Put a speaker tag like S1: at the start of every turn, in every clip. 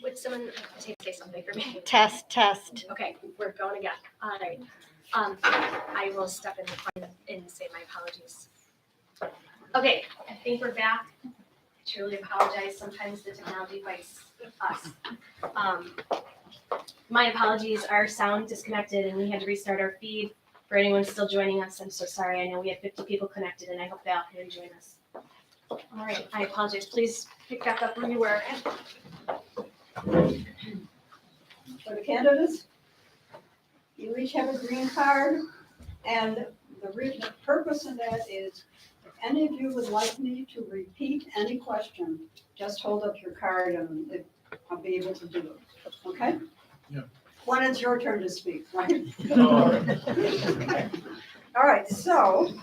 S1: Would someone say something for me?
S2: Test.
S1: Okay, we're going again. All right. I will step in the front and say my apologies. Okay, I think we're back. I truly apologize. Sometimes the technology fights us. My apologies. Our sound disconnected and we had to restart our feed. For anyone still joining us, I'm so sorry. I know we had 50 people connected and I hope they all can join us. All right, I apologize. Please pick back up where you were.
S3: For the candidates, you each have a green card, and the purpose of that is if any of you would like me to repeat any question, just hold up your card and I'll be able to do it, okay?
S4: Yeah.
S3: When it's your turn to speak, right?
S4: All
S3: All right, so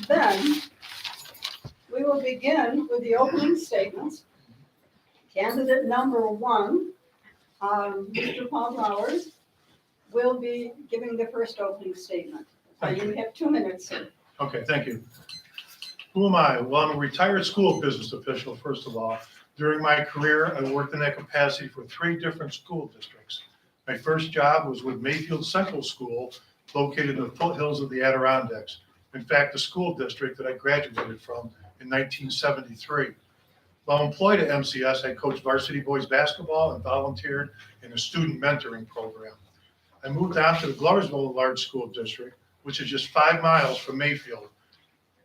S3: then we will begin with the opening statements. Candidate number one, Mr. Paul Flowers, will be giving the first opening statement. You have 2 minutes, sir.
S4: Okay, thank you. Who am I? Well, I'm a retired school business official, first of all. During my career, I worked in that capacity for 3 different school districts. My first job was with Mayfield Central School, located in the foothills of the Adirondacks. In fact, the school district that I graduated from in 1973. While employed at MCS, I coached varsity boys basketball and volunteered in a student mentoring program. I moved on to the Gloversville Large School District, which is just 5 miles from Mayfield.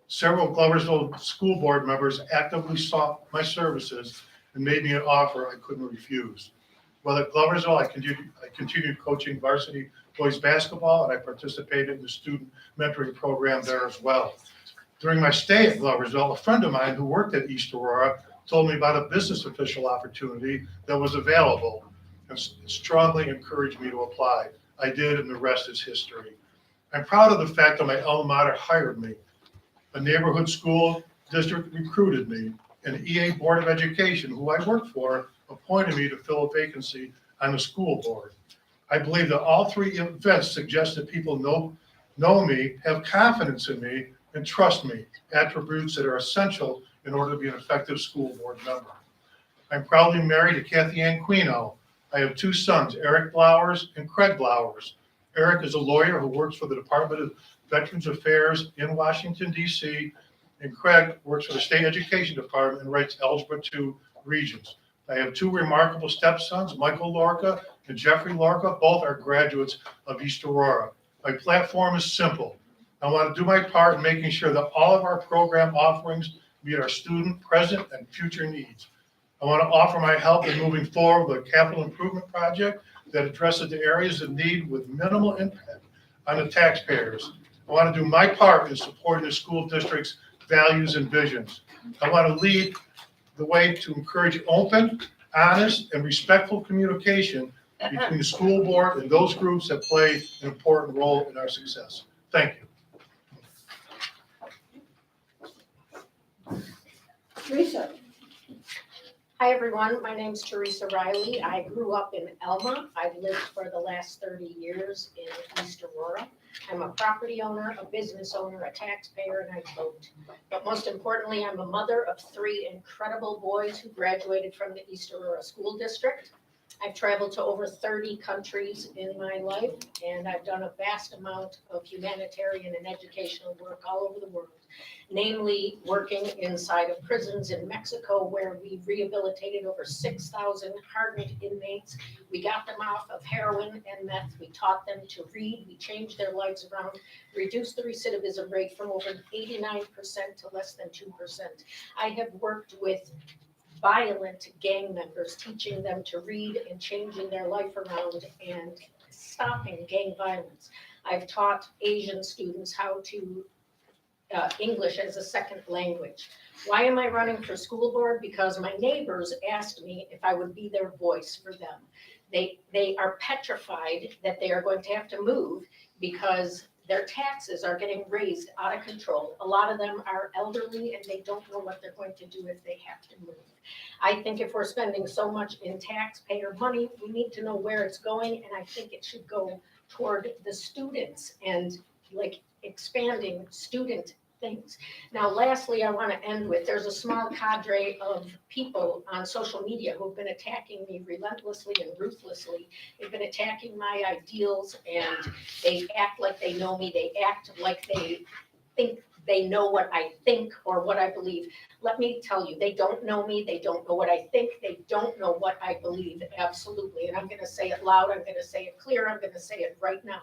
S4: Several Gloversville school board members actively sought my services and made me an offer I couldn't refuse. While at Gloversville, I continued coaching varsity boys basketball, and I participated in the student mentoring program there as well. During my stay at Gloversville, a friend of mine who worked at East Aurora told me about a business official opportunity that was available and strongly encouraged me to apply. I did, and the rest is history. I'm proud of the fact that my alma mater hired me. A neighborhood school district recruited me, and the EA Board of Education, who I worked for, appointed me to fill a vacancy on the school board. I believe that all 3 events suggest that people know me, have confidence in me, and trust me, attributes that are essential in order to be an effective school board member. I'm proudly married to Kathy Ann Quino. I have 2 sons, Eric Blowers and Craig Blowers. Eric is a lawyer who works for the Department of Veterans Affairs in Washington, D.C., and Craig works for the State Education Department and writes Algebra 2 Regents. I have 2 remarkable stepsons, Michael Lorca and Jeffrey Lorca. Both are graduates of East Aurora. My platform is simple. I want to do my part in making sure that all of our program offerings meet our student, present, and future needs. I want to offer my help in moving forward with a capital improvement project that addresses the areas of need with minimal impact on the taxpayers. I want to do my part in supporting the school district's values and visions. I want to lead the way to encourage open, honest, and respectful communication between the school board and those groups that play an important role in our success. Thank you.
S3: Teresa.
S5: Hi, everyone. My name's Teresa Riley. I grew up in Elma. I've lived for the last 30 years in East Aurora. I'm a property owner, a business owner, a taxpayer, and I vote. But most importantly, I'm a mother of 3 incredible boys who graduated from the East Aurora School District. I've traveled to over 30 countries in my life, and I've done a vast amount of humanitarian and educational work all over the world, namely working inside of prisons in Mexico, where we rehabilitated over 6,000 hardened inmates. We got them off of heroin and meth. We taught them to read. We changed their lives around, reduced the recidivism rate from over 89% to less than 2%. I have worked with violent gang members, teaching them to read and changing their life around and stopping gang violence. I've taught Asian students how to English as a second language. Why am I running for school board? Because my neighbors asked me if I would be their voice for them. They are petrified that they are going to have to move because their taxes are getting raised out of control. A lot of them are elderly and they don't know what they're going to do if they have to move. I think if we're spending so much in taxpayer money, we need to know where it's going, and I think it should go toward the students and like expanding student things. Now, lastly, I want to end with, there's a small cadre of people on social media who've been attacking me relentlessly and ruthlessly. They've been attacking my ideals, and they act like they know me. They act like they think they know what I think or what I believe. Let me tell you, they don't know me. They don't know what I think. They don't know what I believe, absolutely. And I'm going to say it loud. I'm going to say it clear. I'm going to say it right now,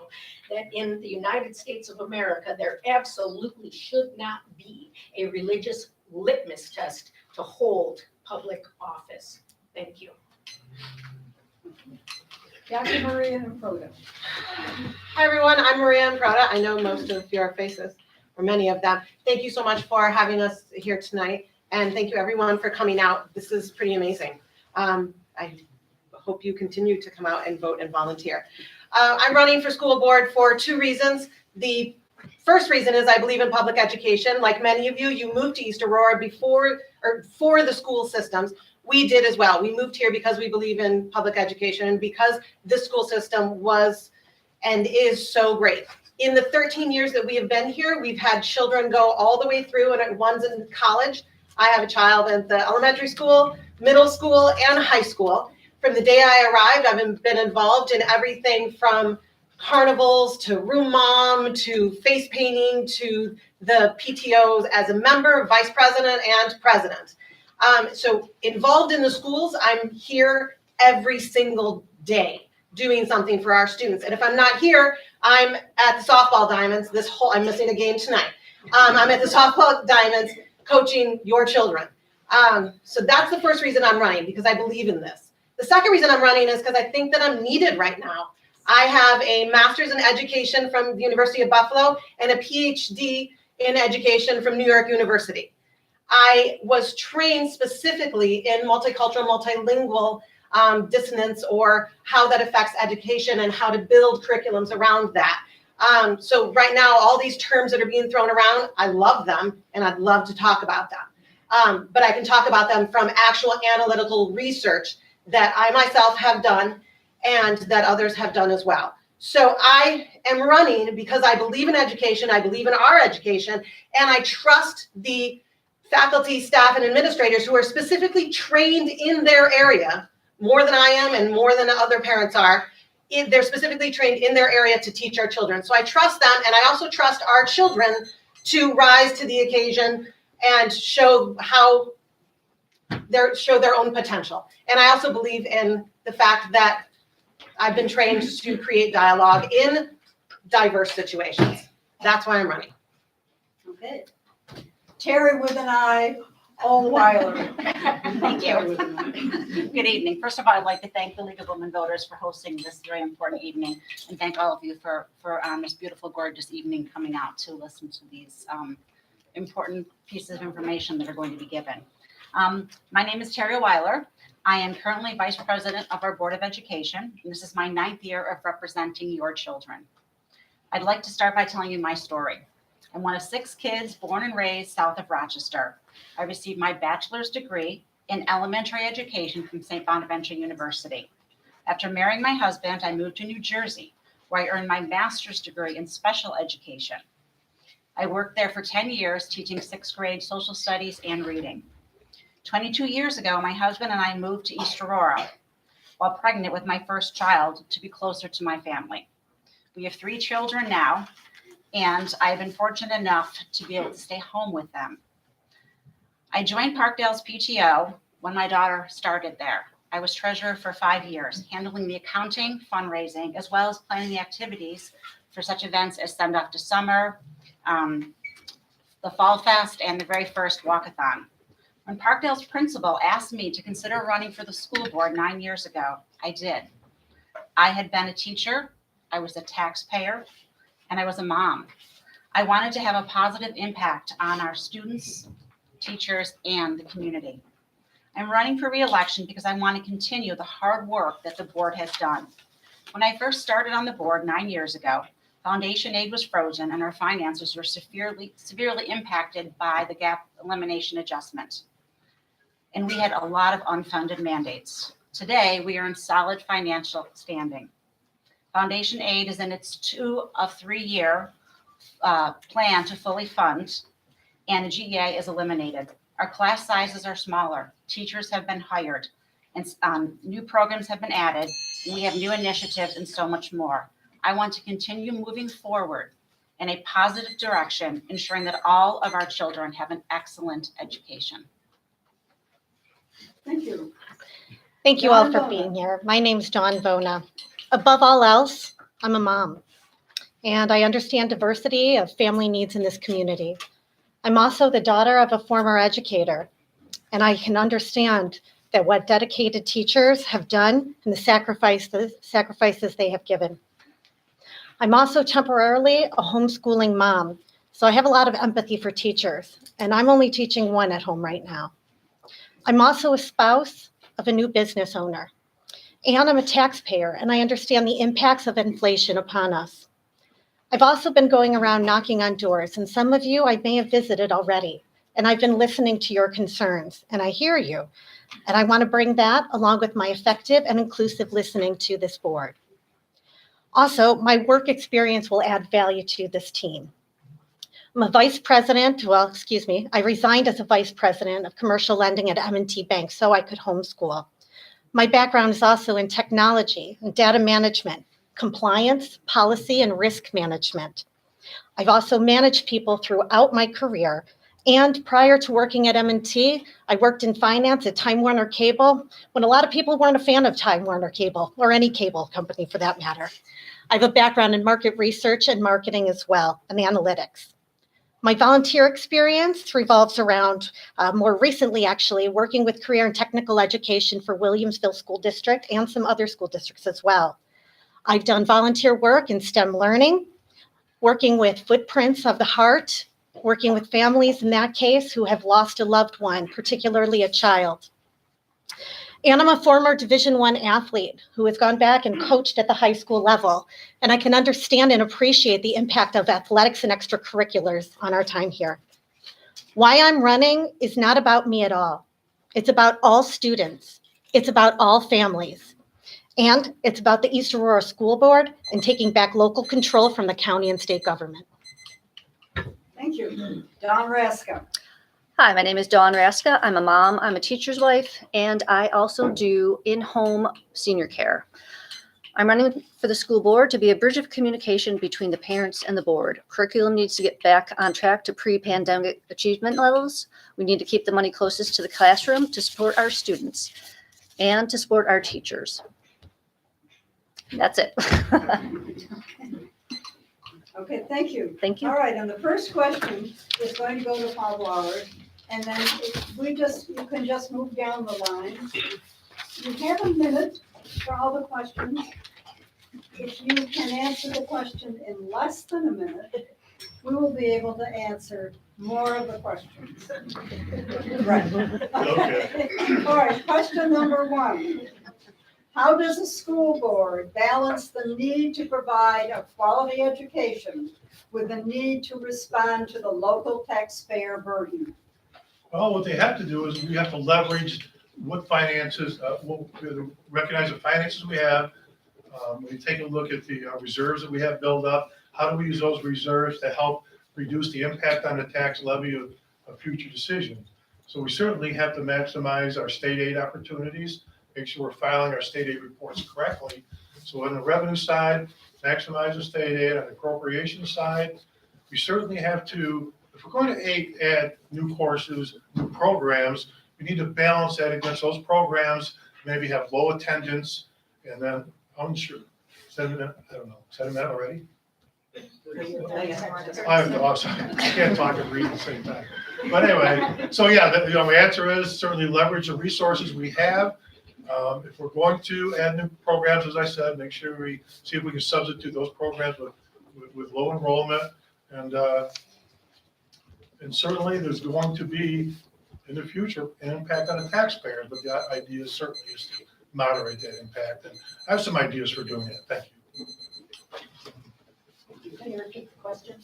S5: that in the United States of America, there absolutely should not be a religious litmus test to hold public office. Thank you.
S3: Jackie Maria Improda.
S2: Hi, everyone. I'm Maria Improda. I know most of your faces, or many of them. Thank you so much for having us here tonight. And thank you, everyone, for coming out. This is pretty amazing. I hope you continue to come out and vote and volunteer. I'm running for school board for two reasons. The first reason is I believe in public education. Like many of you, you moved to East Aurora before or for the school systems. We did as well. We moved here because we believe in public education and because this school system was and is so great. In the 13 years that we have been here, we've had children go all the way through, and one's in college. I have a child at the elementary school, middle school, and high school. From the day I arrived, I've been involved in everything from carnivals to room mom to face painting to the PTOs as a member, vice president, and president. So involved in the schools, I'm here every single day doing something for our students. And if I'm not here, I'm at the softball diamonds. I'm missing a game tonight. I'm at the softball diamonds coaching your children. So that's the first reason I'm running, because I believe in this. The second reason I'm running is because I think that I'm needed right now. I have a master's in education from the University of Buffalo and a PhD in education from New York University. I was trained specifically in multicultural, multilingual dissonance, or how that affects education and how to build curriculums around that. So right now, all these terms that are being thrown around, I love them and I'd love to talk about them. But I can talk about them from actual analytical research that I myself have done and that others have done as well. So I am running because I believe in education, I believe in our education, and I trust the faculty, staff, and administrators who are specifically trained in their area, more than I am and more than other parents are. They're specifically trained in their area to teach our children. So I trust them, and I also trust our children to rise to the occasion and show their own potential. And I also believe in the fact that I've been trained to create dialogue in diverse situations. That's why I'm running.
S3: Okay. Terry with an I, O Weiler.
S6: Thank you. Good evening. First of all, I'd like to thank the League of Women Voters for hosting this very important evening, and thank all of you for this beautiful, gorgeous evening coming out to listen to these important pieces of information that are going to be given. My name is Terry Weiler. I am currently Vice President of our Board of Education, and this is my 9th year of representing your children. I'd like to start by telling you my story. I'm one of 6 kids born and raised south of Rochester. I received my bachelor's degree in elementary education from St. Bonaventure University. After marrying my husband, I moved to New Jersey, where I earned my master's degree in special education. I worked there for 10 years, teaching 6th grade social studies and reading. 22 years ago, my husband and I moved to East Aurora while pregnant with my first child to be closer to my family. We have 3 children now, and I've been fortunate enough to be able to stay home with them. I joined Parkdale's PTO when my daughter started there. I was treasurer for 5 years, handling the accounting, fundraising, as well as planning the activities for such events as Send Off to Summer, the Fall Fest, and the very first walkathon. When Parkdale's principal asked me to consider running for the school board 9 years ago, I did. I had been a teacher, I was a taxpayer, and I was a mom. I wanted to have a positive impact on our students, teachers, and the community. I'm running for re-election because I want to continue the hard work that the board has done. When I first started on the board 9 years ago, foundation aid was frozen and our finances were severely impacted by the gap elimination adjustment. And we had a lot of unfunded mandates. Today, we are in solid financial standing. Foundation aid is in its 2 of 3 year plan to fully fund and the GEA is eliminated. Our class sizes are smaller, teachers have been hired, and new programs have been added, and we have new initiatives and so much more. I want to continue moving forward in a positive direction, ensuring that all of our children have an excellent education.
S3: Thank you.
S7: Thank you all
S3: Dawn
S7: for
S3: Bona.
S7: being here. My name's Dawn Bona. Above all else, I'm a mom, and I understand diversity of family needs in this community. I'm also the daughter of a former educator, and I can understand that what dedicated teachers have done and the sacrifices they have given. I'm also temporarily a homeschooling mom, so I have a lot of empathy for teachers, and I'm only teaching one at home right now. I'm also a spouse of a new business owner, and I'm a taxpayer, and I understand the impacts of inflation upon us. I've also been going around knocking on doors, and some of you I may have visited already, and I've been listening to your concerns, and I hear you, and I want to bring that along with my effective and inclusive listening to this board. Also, my work experience will add value to this team. I'm a vice president, I resigned as a vice president of commercial lending at M&T Bank so I could homeschool. My background is also in technology and data management, compliance, policy, and risk management. I've also managed people throughout my career. And prior to working at M&T, I worked in finance at Time Warner Cable when a lot of people weren't a fan of Time Warner Cable or any cable company for that matter. I have a background in market research and marketing as well, and analytics. My volunteer experience revolves around, more recently actually, working with career and technical education for Williamsville School District and some other school districts as well. I've done volunteer work in STEM learning, working with Footprints of the Heart, working with families in that case who have lost a loved one, particularly a child. And I'm a former Division I athlete who has gone back and coached at the high school level. And I can understand and appreciate the impact of athletics and extracurriculars on our time here. Why I'm running is not about me at all. It's about all students. It's about all families. And it's about the East Aurora School Board and taking back local control from the county and state government.
S3: Thank you. Don Raska.
S8: Hi, my name is Dawn Raska. I'm a mom, I'm a teacher's wife, and I also do in-home senior care. I'm running for the school board to be a bridge of communication between the parents and the board. Curriculum needs to get back on track to pre-pandemic achievement levels. We need to keep the money closest to the classroom to support our students and to support our teachers. That's it.
S3: Okay, thank you.
S8: Thank you.
S3: All right, and the first question is going to go to Paul Blauer. And then you can just move down the line. You have a minute for all the questions. If you can answer the question in less than a minute, we will be able to answer more of the questions. Right.
S4: Okay.
S3: All right, question number 1. How does a school board balance the need to provide a quality education with the need to respond to the local taxpayer burden?
S4: Well, what they have to do is we have to leverage what finances, recognize the finances we have. We take a look at the reserves that we have built up. How do we use those reserves to help reduce the impact on the tax levy of future decisions? So we certainly have to maximize our state aid opportunities, make sure we're filing our state aid reports correctly. So on the revenue side, maximize the state aid. On the appropriation side, we certainly have to, if we're going to add new courses, new programs, we need to balance that against those programs, maybe have low attendance, and then, I'm sure, I don't know, said that already? I'm sorry, I can't talk and read at the same time. But anyway, so yeah, the answer is certainly leverage the resources we have. If we're going to add new programs, as I said, make sure we see if we can substitute those programs with low enrollment. And certainly there's going to be, in the future, an impact on the taxpayers, but the idea certainly is to moderate that impact. And I have some ideas for doing that. Thank you.
S3: Can you repeat the question?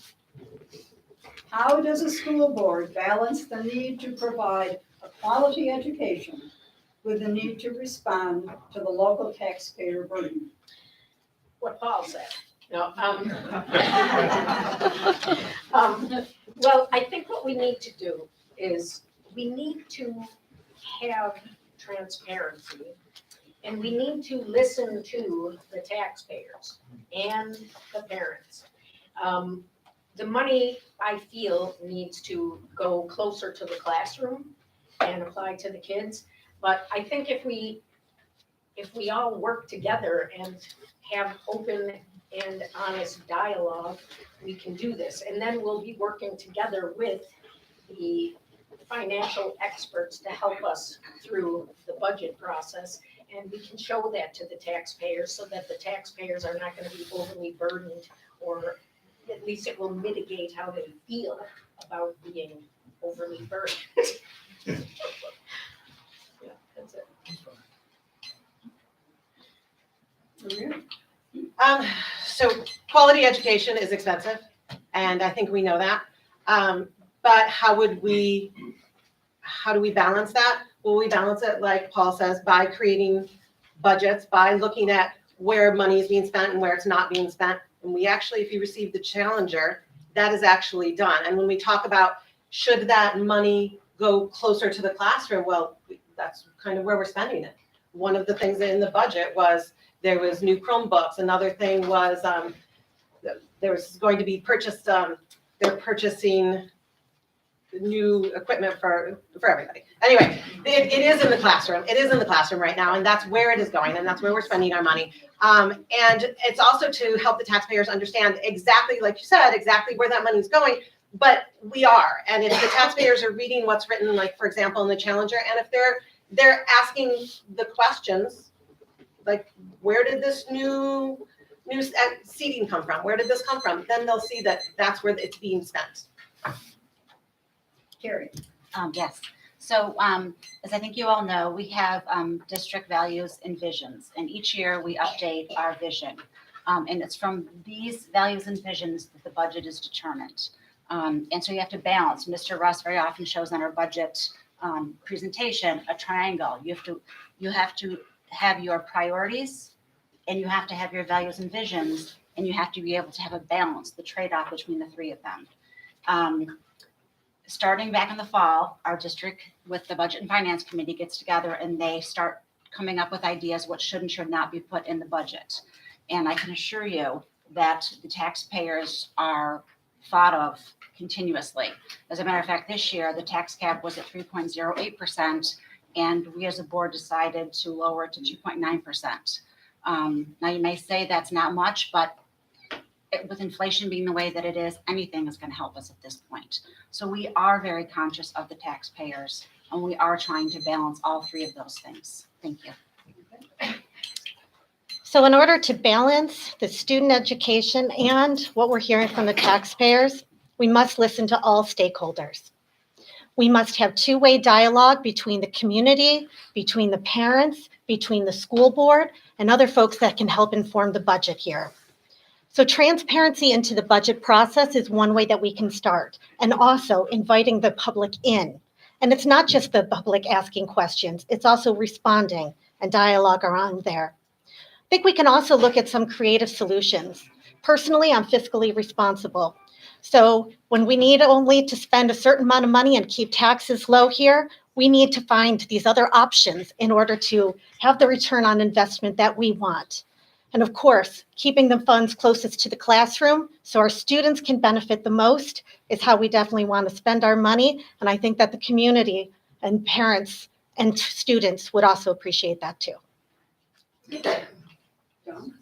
S3: How does a school board balance the need to provide a quality education with the need to respond to the local taxpayer burden?
S5: What Paul said. No, well, I think what we need to do is we need to have transparency and we need to listen to the taxpayers and the parents. The money, I feel, needs to go closer to the classroom and apply to the kids. But I think if we all work together and have open and honest dialogue, we can do this. And then we'll be working together with the financial experts to help us through the budget process. And we can show that to the taxpayers so that the taxpayers are not gonna be overly burdened, or at least it will mitigate how they feel about being overly burdened. Yeah, that's it.
S3: Maria?
S2: So quality education is expensive, and I think we know that. But how do we balance that? Well, we balance it, like Paul says, by creating budgets, by looking at where money is being spent and where it's not being spent. And we actually, if you receive the Challenger, that is actually done. And when we talk about should that money go closer to the classroom, well, that's kind of where we're spending it. One of the things in the budget was there was new Chromebooks. Another thing was there was going to be purchased, they're purchasing new equipment for everybody. Anyway, it is in the classroom. It is in the classroom right now, and that's where it is going, and that's where we're spending our money. And it's also to help the taxpayers understand exactly, like you said, exactly where that money is going. But we are, and if the taxpayers are reading what's written, like for example in the Challenger, and if they're asking the questions, like where did this new seating come from? Where did this come from? Then they'll see that that's where it's being spent.
S3: Carrie?
S6: Yes. So as I think you all know, we have district values and visions, and each year we update our vision. And it's from these values and visions that the budget is determined. And so you have to balance. Mr. Russ very often shows on our budget presentation a triangle. You have to have your priorities, and you have to have your values and visions, and you have to be able to have a balance, the trade-off between the three of them. Starting back in the fall, our district with the Budget and Finance Committee gets together and they start coming up with ideas what should and should not be put in the budget. And I can assure you that the taxpayers are thought of continuously. As a matter of fact, this year, the tax cap was at 3.08%, and we as a board decided to lower it to 2.9%. Now you may say that's not much, but with inflation being the way that it is, anything is going to help us at this point. So we are very conscious of the taxpayers, and we are trying to balance all three of those things. Thank you.
S7: So in order to balance the student education and what we're hearing from the taxpayers, we must listen to all stakeholders. We must have two-way dialogue between the community, between the parents, between the school board, and other folks that can help inform the budget here. So transparency into the budget process is one way that we can start, and also inviting the public in. And it's not just the public asking questions, it's also responding and dialogue around there. I think we can also look at some creative solutions. Personally, I'm fiscally responsible. So when we need only to spend a certain amount of money and keep taxes low here, we need to find these other options in order to have the return on investment that we want. And of course, keeping the funds closest to the classroom so our students can benefit the most is how we definitely want to spend our money. And I think that the community and parents and students would also appreciate that too.
S3: John?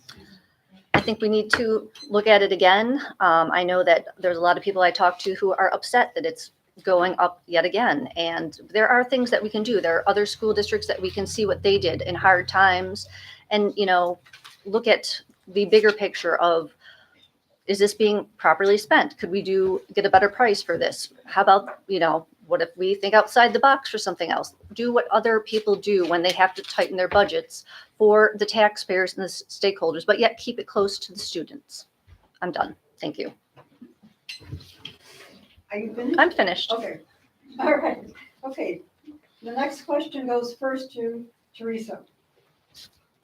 S8: I think we need to look at it again. I know that there's a lot of people I talk to who are upset that it's going up yet again. And there are things that we can do. There are other school districts that we can see what they did in hard times and, look at the bigger picture of, is this being properly spent? Could we get a better price for this? How about, what if we think outside the box for something else? Do what other people do when they have to tighten their budgets for the taxpayers and the stakeholders, but yet keep it close to the students. I'm done. Thank you.
S3: Are you finished?
S8: I'm finished.
S3: Okay, all right, okay. The next question goes first to Teresa.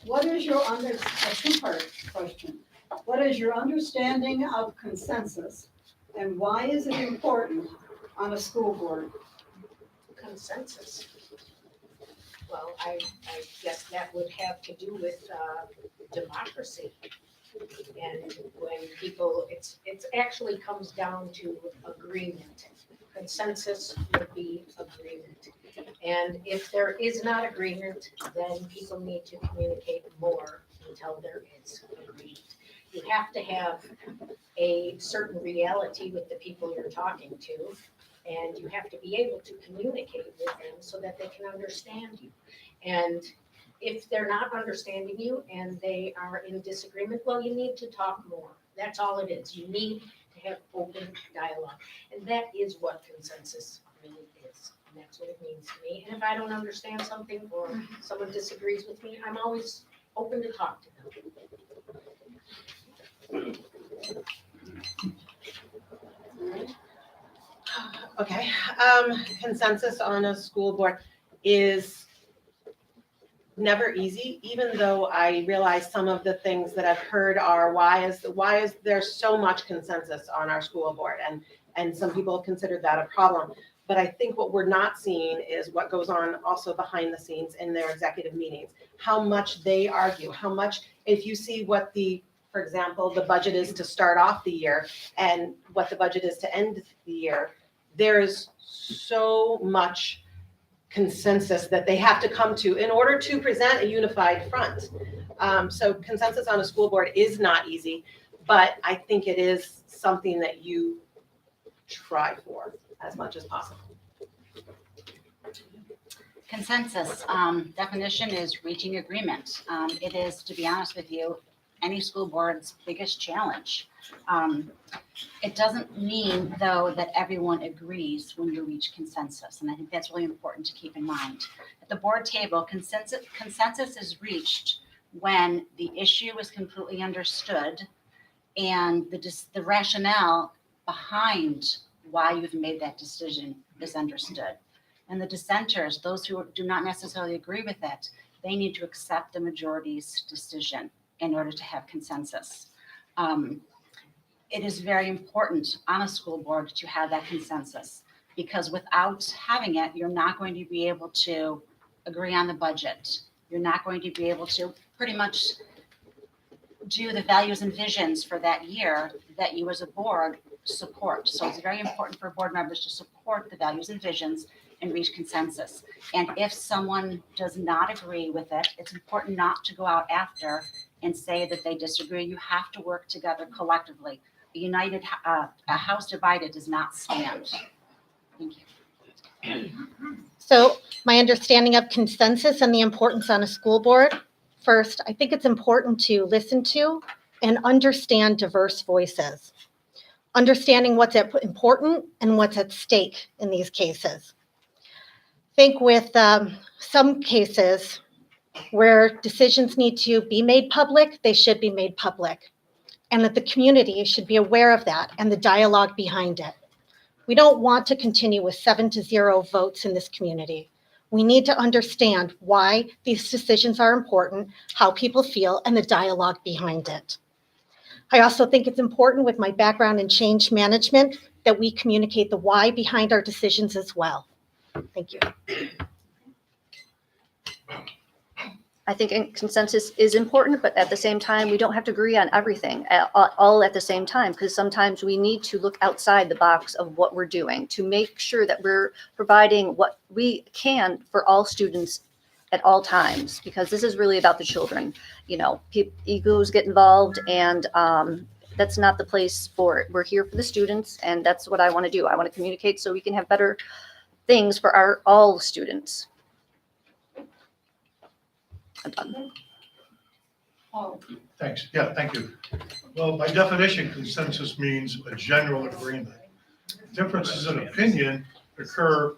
S3: What is your, a two-part question. What is your understanding of consensus and why is it important on a school board?
S5: Consensus. Well, I guess that would have to do with democracy. And when people, it's actually comes down to agreement. Consensus would be agreement. And if there is not agreement, then people need to communicate more until there is agreement. You have to have a certain reality with the people you're talking to, and you have to be able to communicate with them so that they can understand you. And if they're not understanding you and they are in disagreement, well, you need to talk more. That's all it is. You need to have open dialogue. And that is what consensus really is. And that's what it means to me. And if I don't understand something or someone disagrees with me, I'm always open to talk to them.
S2: Okay, consensus on a school board is never easy, even though I realize some of the things that I've heard are why is there so much consensus on our school board? And some people have considered that a problem. But I think what we're not seeing is what goes on also behind the scenes in their executive meetings, how much they argue, how much, if you see what for example, the budget is to start off the year and what the budget is to end the year, there is so much consensus that they have to come to in order to present a unified front. So consensus on a school board is not easy, but I think it is something that you try for as much as possible.
S6: Consensus, definition is reaching agreement. It is, to be honest with you, any school board's biggest challenge. It doesn't mean, though, that everyone agrees when you reach consensus, and I think that's really important to keep in mind. At the board table, consensus is reached when the issue is completely understood and the rationale behind why you've made that decision is understood. And the dissenters, those who do not necessarily agree with it, they need to accept the majority's decision in order to have consensus. It is very important on a school board to have that consensus, because without having it, you're not going to be able to agree on the budget. You're not going to be able to pretty much do the values and visions for that year that you as a board support. So it's very important for board members to support the values and visions and reach consensus. And if someone does not agree with it, it's important not to go out after and say that they disagree. You have to work together collectively. A house divided does not stand. Thank you.
S7: So my understanding of consensus and the importance on a school board, first, I think it's important to listen to and understand diverse voices. Understanding what's important and what's at stake in these cases. I think with some cases where decisions need to be made public, they should be made public. And that the community should be aware of that and the dialogue behind it. We don't want to continue with 7-0 votes in this community. We need to understand why these decisions are important, how people feel, and the dialogue behind it. I also think it's important with my background in change management that we communicate the why behind our decisions as well. Thank you.
S8: I think consensus is important, but at the same time, we don't have to agree on everything all at the same time, because sometimes we need to look outside the box of what we're doing to make sure that we're providing what we can for all students at all times, because this is really about the children. You know, egos get involved, and that's not the place for it. We're here for the students, and that's what I want to do. I want to communicate so we can have better things for all students. I'm done.
S3: Oh,
S4: Thanks. Yeah, thank you. Well, by definition, consensus means a general agreement. Differences in opinion occur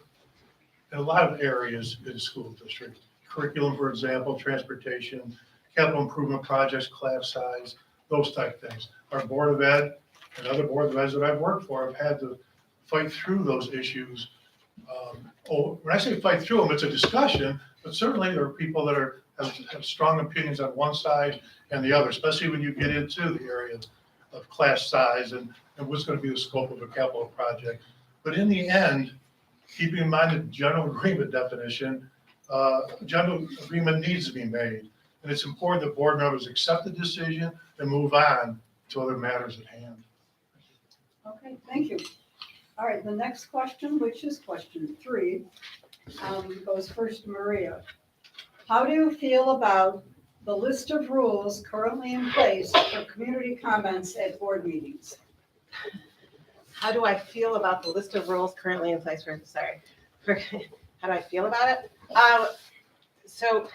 S4: in a lot of areas in the school district. Curriculum, for example, transportation, capital improvement projects, class size, those type of things. Our Board of Ed and other boards of ed that I've worked for have had to fight through those issues When I say fight through them, it's a discussion, but certainly there are people that have strong opinions on one side and the other, especially when you get into the area of class size and what's going to be the scope of a capital project. But in the end, keeping in mind the general agreement definition, general agreement needs to be made. And it's important that board members accept the decision and move on to other matters at hand.
S3: Okay, thank you. All right, the next question, which is question 3, goes first to Maria. How do you feel about the list of rules currently in place for community comments at board meetings?
S2: How do I feel about the list of rules currently in place for, how do I feel about it? So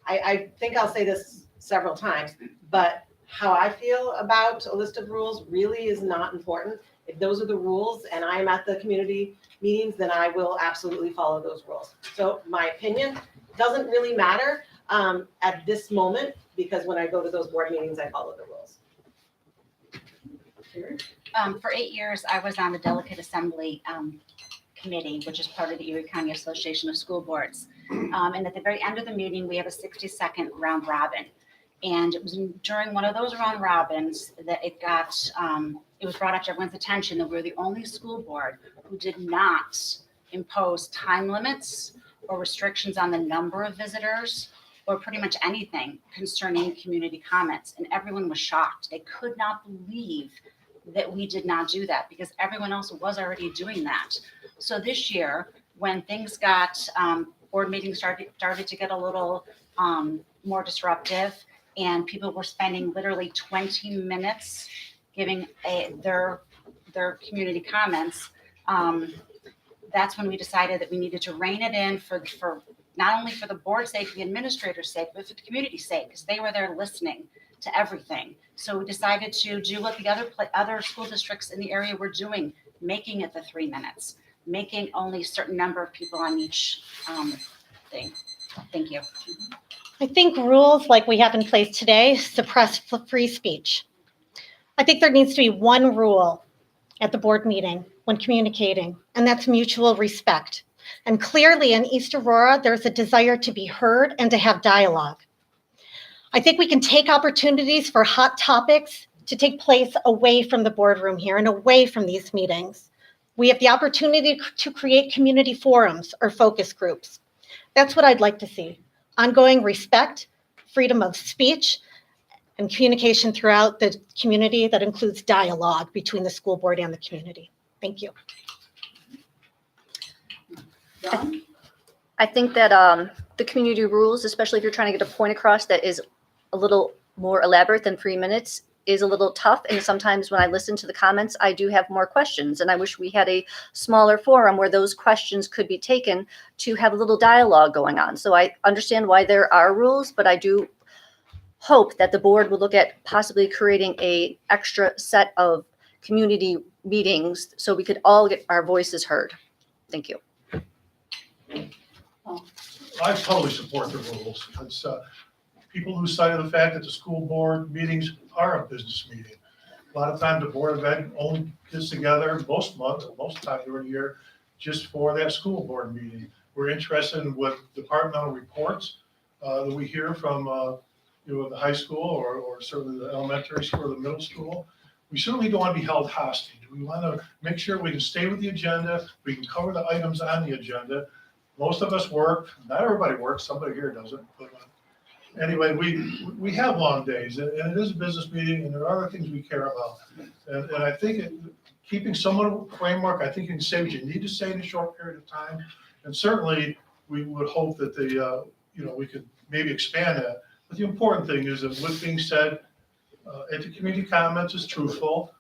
S2: I think I'll say this several times, but how I feel about a list of rules really is not important. If those are the rules and I'm at the community meetings, then I will absolutely follow those rules. So my opinion doesn't really matter at this moment, because when I go to those board meetings, I follow the rules.
S6: For 8 years, I was on the Delegate Assembly Committee, which is part of the Erie County Association of School Boards. And at the very end of the meeting, we have a 60-second round robin. And it was during one of those round robins that it was brought up to everyone's attention that we're the only school board who did not impose time limits or restrictions on the number of visitors or pretty much anything concerning community comments. And everyone was shocked. They could not believe that we did not do that because everyone else was already doing that. So this year, when things got, board meetings started to get a little more disruptive, and people were spending literally 20 minutes giving their community comments, that's when we decided that we needed to rein it in for not only for the board's sake, the administrator's sake, but for the community's sake, because they were there listening to everything. So we decided to do what the other school districts in the area were doing, making it the 3 minutes, making only a certain number of people on each thing. Thank you.
S7: I think rules like we have in place today suppress free speech. I think there needs to be one rule at the board meeting when communicating, and that's mutual respect. And clearly in East Aurora, there's a desire to be heard and to have dialogue. I think we can take opportunities for hot topics to take place away from the boardroom here and away from these meetings. We have the opportunity to create community forums or focus groups. That's what I'd like to see. Ongoing respect, freedom of speech, and communication throughout the community that includes dialogue between the school board and the community. Thank you.
S3: John?
S8: I think that the community rules, especially if you're trying to get a point across that is a little more elaborate than 3 minutes, is a little tough. And sometimes when I listen to the comments, I do have more questions. And I wish we had a smaller forum where those questions could be taken to have a little dialogue going on. So I understand why there are rules, but I do hope that the board will look at possibly creating a extra set of community meetings so we could all get our voices heard. Thank you.
S4: I totally support the rules. It's, people lose sight of the fact that the school board meetings are a business meeting. A lot of times the board of ed only gets together most time during the year just for that school board meeting. We're interested in what departmental reports that we hear from the high school or certainly the elementary school or the middle school. We certainly don't want to be held hostage. We want to make sure we can stay with the agenda. We can cover the items on the agenda. Most of us work. Not everybody works. Somebody here doesn't. But anyway, we have long days, and it is a business meeting, and there are other things we care about. And I think keeping somewhat of a framework, I think you can say what you need to say in a short period of time. And certainly, we would hope that we could maybe expand that. But the important thing is that what's being said at the community comments is truthful.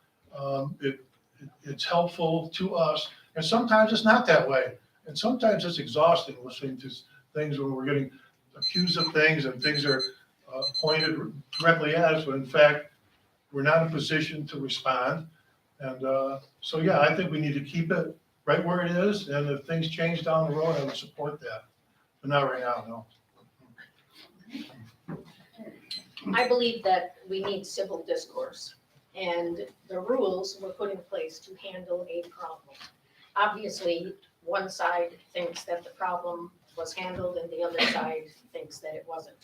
S4: It's helpful to us, and sometimes it's not that way. And sometimes it's exhausting listening to things when we're getting accused of things and things are pointed directly at us, when in fact, we're not in a position to respond. And so, yeah, I think we need to keep it right where it is. And if things change down the road, I would support that. But not right now, no.
S5: I believe that we need civil discourse, and the rules were put in place to handle a problem. Obviously, one side thinks that the problem was handled and the other side thinks that it wasn't.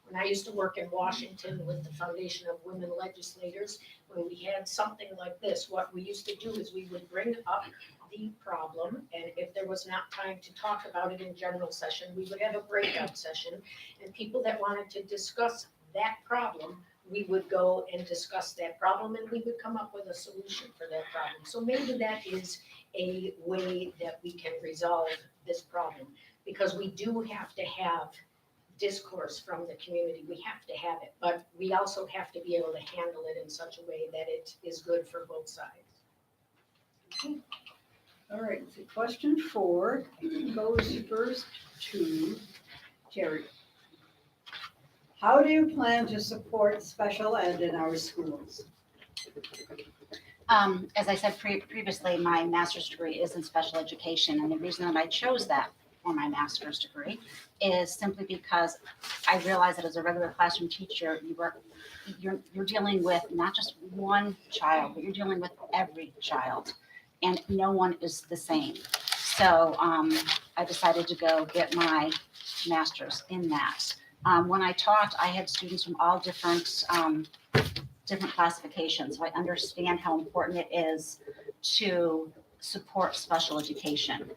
S5: When I used to work in Washington with the Foundation of Women Legislators, when we had something like this, what we used to do is we would bring up the problem, and if there was not time to talk about it in general session, we would have a breakout session, and people that wanted to discuss that problem, we would go and discuss that problem, and we would come up with a solution for that problem. So maybe that is a way that we can resolve this problem, because we do have to have discourse from the community, we have to have it, but we also have to be able to handle it in such a way that it is good for both sides.
S3: All right, so question 4 goes first to Terry. How do you plan to support special ed in our schools?
S6: As I said previously, my master's degree is in special education, and the reason that I chose that for my master's degree is simply because I realized that as a regular classroom teacher, you're dealing with not just one child, but you're dealing with every child, and no one is the same. So I decided to go get my master's in that. When I taught, I had students from all different classifications, so I understand how important it is to support special education.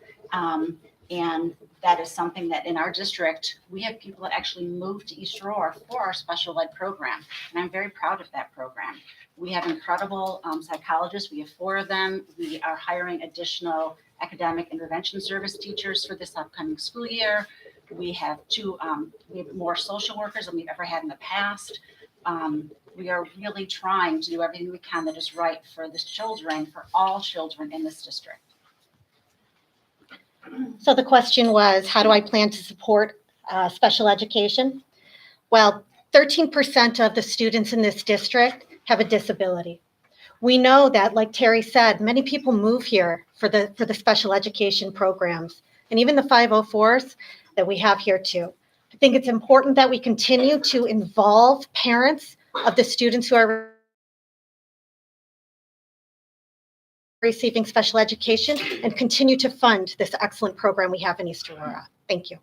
S6: And that is something that in our district, we have people that actually move to East Aurora for our special ed program. And I'm very proud of that program. We have incredible psychologists. We have 4 of them. We are hiring additional academic intervention service teachers for this upcoming school year. We have we have more social workers than we've ever had in the past. We are really trying to do everything we can that is right for the children, for all children in this district.
S7: So the question was, how do I plan to support special education? Well, 13% of the students in this district have a disability. We know that, like Terry said, many people move here for the special education programs, and even the 504s that we have here too. I think it's important that we continue to involve parents of the students who are receiving special education and continue to fund this excellent program we have in East Aurora. Thank you.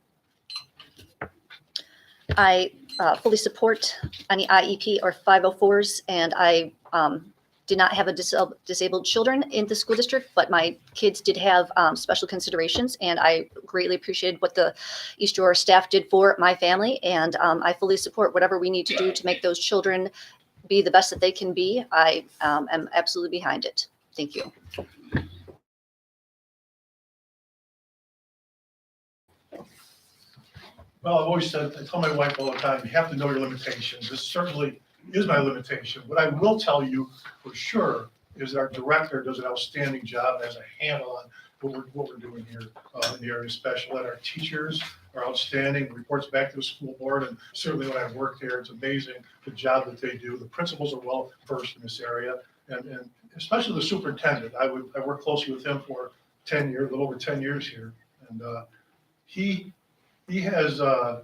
S8: I fully support any IEP or 504s, and I did not have a disabled children in the school district, but my kids did have special considerations, and I greatly appreciated what the East Aurora staff did for my family, and I fully support whatever we need to do to make those children be the best that they can be. I am absolutely behind it. Thank you.
S4: Well, I've always said, I tell my wife all the time, you have to know your limitations. This certainly is my limitation. What I will tell you for sure is our director does an outstanding job, has a handle on what we're doing here in the area of special ed. Our teachers are outstanding, reports back to the school board, and certainly when I've worked here, it's amazing the job that they do. The principals are well versed in this area, and especially the superintendent. I worked closely with him for 10 years, a little over 10 years here, and he has a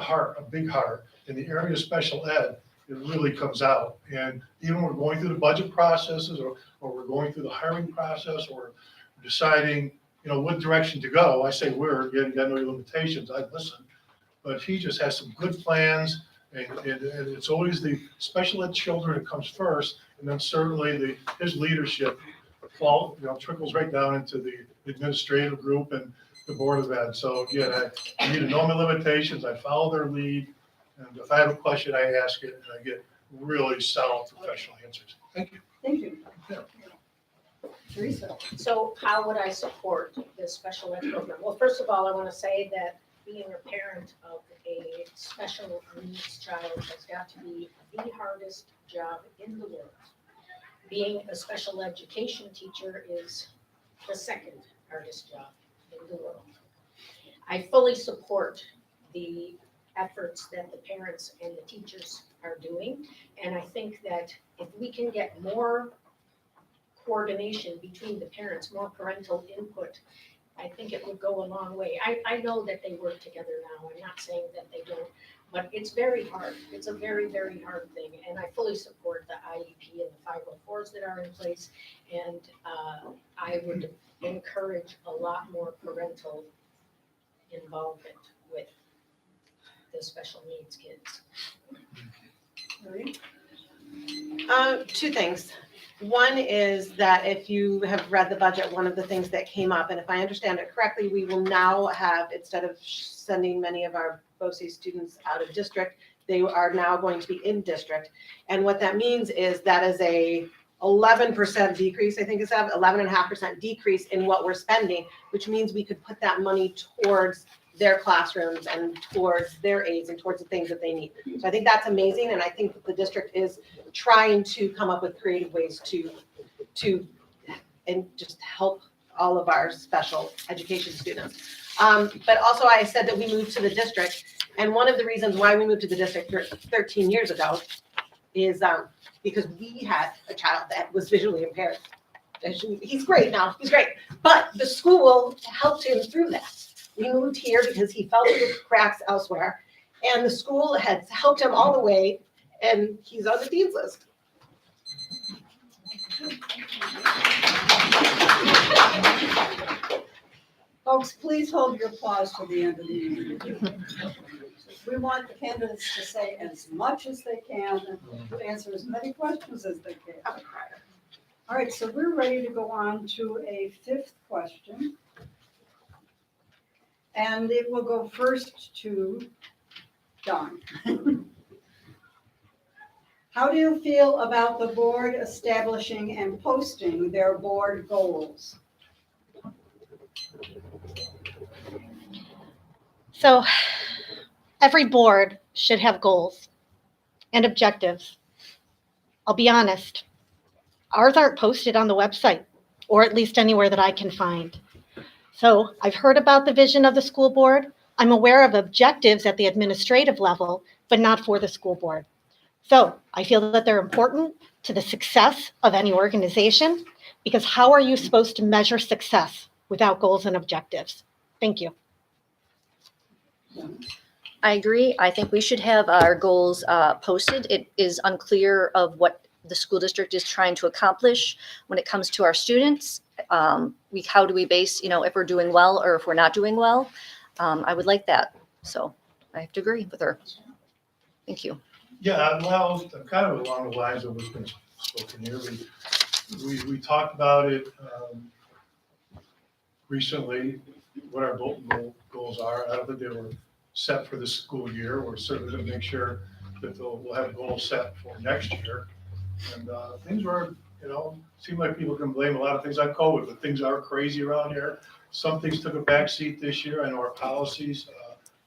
S4: heart, a big heart. In the area of special ed, it really comes out. And even when we're going through the budget processes or we're going through the hiring process or deciding, what direction to go, I say you got to know your limitations. I listen. But he just has some good plans, and it's always the special ed children that comes first, and then certainly his leadership trickles right down into the administrative group and the Board of Ed. So again, I need to know my limitations. I follow their lead. And if I have a question, I ask it, and I get really solid professional answers. Thank you.
S3: Thank you.
S4: Yeah.
S3: Teresa?
S5: So how would I support this special ed program? Well, first of all, I want to say that being a parent of a special needs child has got to be the hardest job in the world. Being a special education teacher is the second hardest job in the world. I fully support the efforts that the parents and the teachers are doing. And I think that if we can get more coordination between the parents, more parental input, I think it would go a long way. I know that they work together now. I'm not saying that they don't, But it's very hard. It's a very, very hard thing. And I fully support the IEP and the 504s that are in place. And I would encourage a lot more parental involvement with the special needs kids.
S3: Marie?
S2: Two things. One is that if you have read the budget, one of the things that came up, and if I understand it correctly, we will now have, instead of sending many of our BOCES students out of district, they are now going to be in district. And what that means is that is a 11% decrease, I think it's 11.5% decrease in what we're spending, which means we could put that money towards their classrooms and towards their aids and towards the things that they need. So I think that's amazing, and I think that the district is trying to come up with creative ways to and just help all of our special education students. But also I said that we moved to the district, and one of the reasons why we moved to the district 13 years ago is because we had a child that was visually impaired. He's great now, he's great, but the school helped him through that. We moved here because he fell through the cracks elsewhere, and the school had helped him all the way, and he's on the dean's list.
S3: Folks, please hold your applause to the end of the meeting. We want the candidates to say as much as they can and to answer as many questions as they can. All right, so we're ready to go on to a fifth question. And it will go first to Don. How do you feel about the board establishing and posting their board goals?
S7: So every board should have goals and objectives. I'll be honest, ours aren't posted on the website, or at least anywhere that I can find. So I've heard about the vision of the school board. I'm aware of objectives at the administrative level, but not for the school board. So I feel that they're important to the success of any organization, because how are you supposed to measure success without goals and objectives? Thank you.
S8: I agree. I think we should have our goals posted. It is unclear of what the school district is trying to accomplish when it comes to our students. How do we base, if we're doing well or if we're not doing well? I would like that. So I have to agree with her. Thank you.
S4: Yeah, well, kind of along the lines of what's been spoken here. We talked about it recently, what our goals are. I don't think they were set for this school year. We're certainly going to make sure that we'll have goals set for next year. And things were, seem like people can blame a lot of things on COVID, but things are crazy around here. Some things took a backseat this year. I know our policies,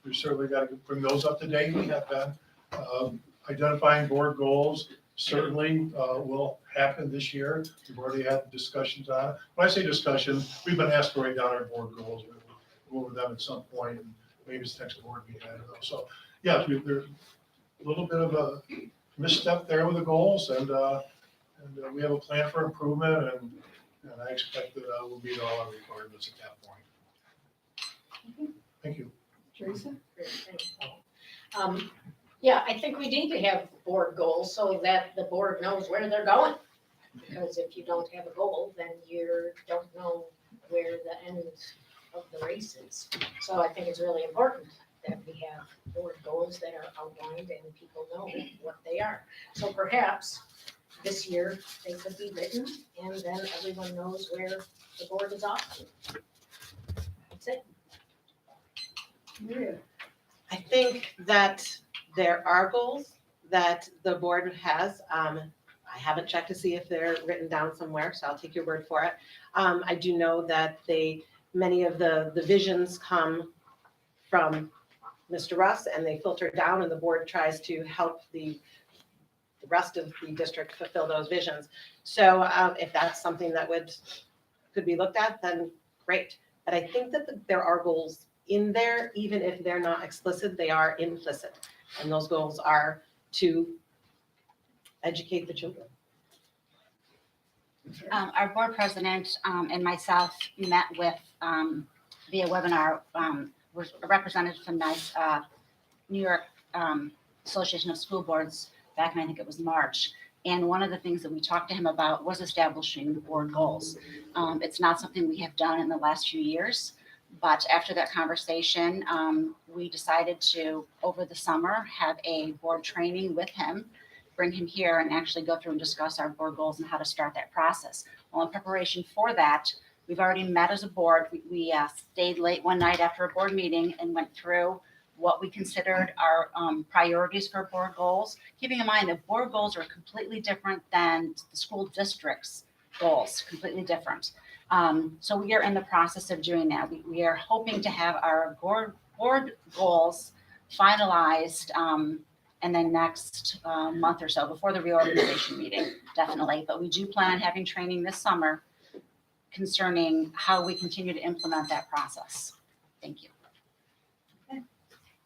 S4: we certainly got to bring those up to date. We have been identifying board goals. Certainly will happen this year. We've already had discussions on it. When I say discussion, we've been asked to write down our board goals. We'll go over them at some point, and maybe it's next board meeting. I don't know. So yeah, there's a little bit of a misstep there with the goals, and we have a plan for improvement, and I expect that we'll meet all our requirements at that point. Thank you.
S3: Teresa?
S5: Great, thank you. Yeah, I think we need to have board goals so that the board knows where they're going. Because if you don't have a goal, then you don't know where the end of the race is. So I think it's really important that we have board goals that are outlined and people know what they are. So perhaps this year they could be written, and then everyone knows where the board is off to. That's it.
S3: Maria?
S2: I think that there are goals that the board has. I haven't checked to see if they're written down somewhere, so I'll take your word for it. I do know that many of the visions come from Mr. Russ, and they filter down, and the board tries to help the rest of the district fulfill those visions. So if that's something that could be looked at, then great. But I think that there are goals in there, even if they're not explicit, they are implicit. And those goals are to educate the children.
S6: Our board president and myself met with, via webinar, was a representative from NICE, New York Association of School Boards back in, I think it was March. And one of the things that we talked to him about was establishing board goals. It's not something we have done in the last few years, but after that conversation, we decided to, over the summer, have a board training with him, bring him here and actually go through and discuss our board goals and how to start that process. Well, in preparation for that, we've already met as a board. We stayed late one night after a board meeting and went through what we considered our priorities for board goals, keeping in mind that board goals are completely different than the school district's goals, completely different. So we are in the process of doing that. We are hoping to have our board goals finalized in the next month or so before the reorganization meeting, definitely. But we do plan on having training this summer concerning how we continue to implement that process. Thank you.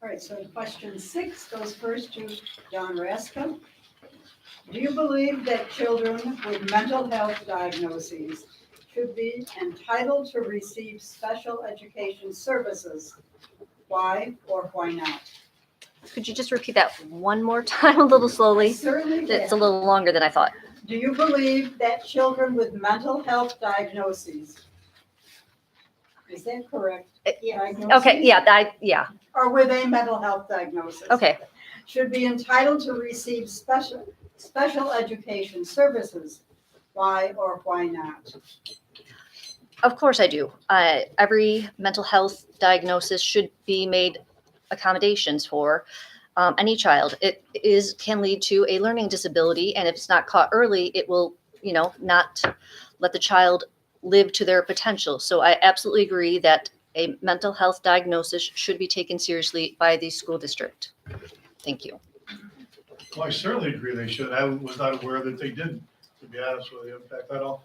S3: All right, so question 6 goes first to Don Raska. Do you believe that children with mental health diagnoses should be entitled to receive special education services? Why or why not?
S8: Could you just repeat that one more time a little slowly?
S3: Certainly
S8: It's a
S3: can.
S8: little longer than I thought.
S3: Do you believe that children with mental health diagnoses, is that correct? Diagnoses?
S8: Okay, yeah.
S3: Or with a mental health diagnosis?
S8: Okay.
S3: Should be entitled to receive special education services? Why or why not?
S8: Of course I do. Every mental health diagnosis should be made accommodations for any child. It can lead to a learning disability, and if it's not caught early, it will, not let the child live to their potential. So I absolutely agree that a mental health diagnosis should be taken seriously by the school district. Thank you.
S4: Well, I certainly agree they should. I was not aware that they did, to be honest with you. In fact, I don't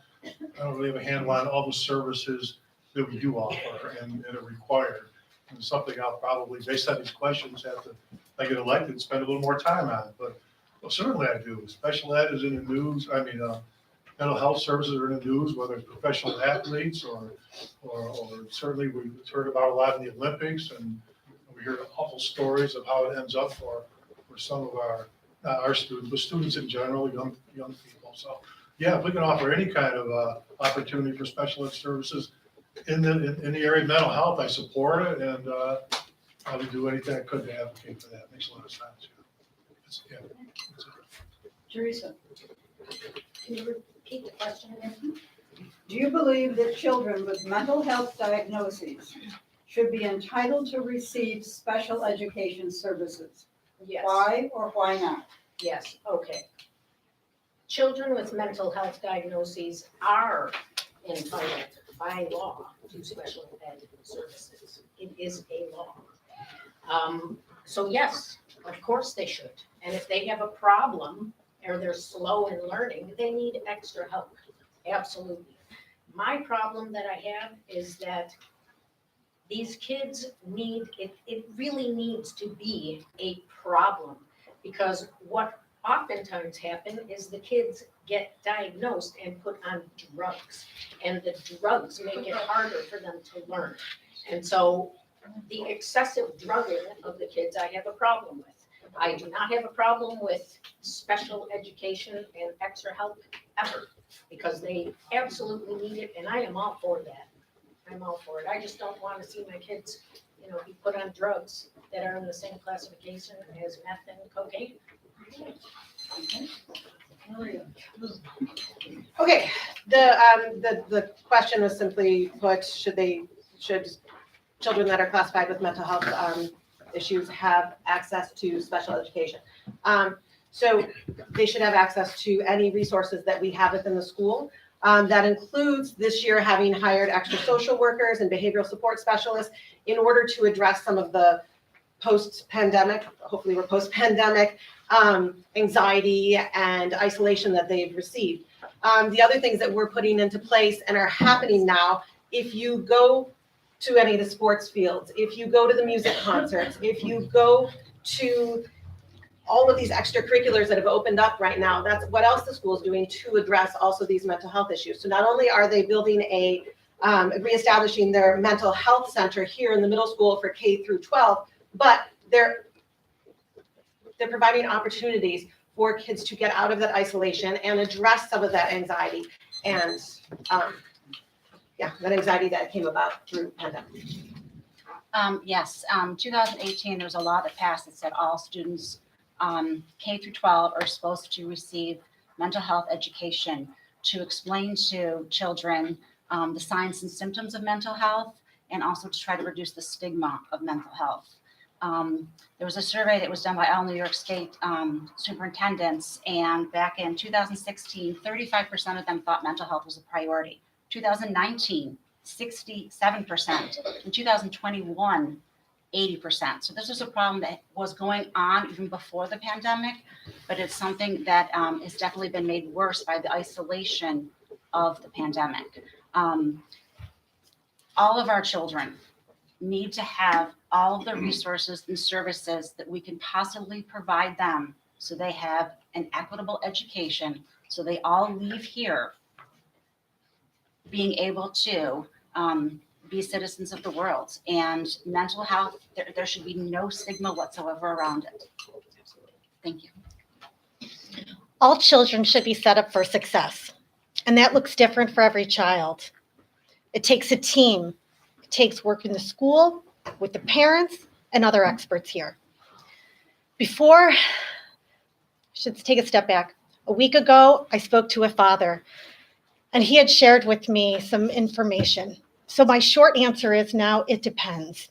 S4: really have a handle on all the services that we do offer and are required. And something I'll probably, based on these questions, have to, if I get elected, spend a little more time on. But well, certainly I do. Special ed is in the news. I mean, mental health services are in the news, whether it's professional athletes or certainly we've heard about a lot in the Olympics, and we hear awful stories of how it ends up for some of our students, but students in general, young people. So yeah, if we can offer any kind of opportunity for special ed services in the area of mental health, I support it, and I would do anything I could to advocate for that. It makes a lot of sense. Yeah.
S3: Teresa,
S5: Can you repeat the question again?
S3: do you believe that children with mental health diagnoses should be entitled to receive special education services?
S5: Yes.
S3: Why or why not?
S5: Yes, okay. Children with mental health diagnoses are entitled by law to special ed services. It is a law. So yes, of course they should. And if they have a problem or they're slow in learning, they need extra help. Absolutely. My problem that I have is that these kids need, it really needs to be a problem, because what oftentimes happen is the kids get diagnosed and put on drugs, and the drugs make it harder for them to learn. And so the excessive drugging of the kids, I have a problem with. I do not have a problem with special education and extra help ever, because they absolutely need it, and I am all for that. I'm all for it. I just don't want to see my kids, be put on drugs that are in the same classification as meth and cocaine.
S2: Okay, the question was simply put, should children that are classified with mental health issues have access to special education? So they should have access to any resources that we have within the school. That includes this year having hired extra social workers and behavioral support specialists in order to address some of the post-pandemic, hopefully we're post-pandemic, anxiety and isolation that they've received. The other things that we're putting into place and are happening now, if you go to any of the sports fields, if you go to the music concerts, if you go to all of these extracurriculars that have opened up right now, that's what else the school is doing to address also these mental health issues. So not only are they building reestablishing their mental health center here in the middle school for K through 12, but they're they're providing opportunities for kids to get out of that isolation and address some of that anxiety and, that anxiety that came about through pandemic.
S6: Yes, 2018, there was a law that passed that said all students, K through 12, are supposed to receive mental health education to explain to children the signs and symptoms of mental health, and also to try to reduce the stigma of mental health. There was a survey that was done by all New York State superintendents, and back in 2016, 35% of them thought mental health was a priority. 2019, 67%. In 2021, 80%. So this is a problem that was going on even before the pandemic, but it's something that has definitely been made worse by the isolation of the pandemic. All of our children need to have all of the resources and services that we can possibly provide them so they have an equitable education, so they all leave here being able to be citizens of the world. And mental health, there should be no stigma whatsoever around it. Thank you.
S7: All children should be set up for success, and that looks different for every child. It takes a team. It takes work in the school with the parents and other experts here. I should take a step back. A week ago, I spoke to a father, and he had shared with me some information. So my short answer is now it depends.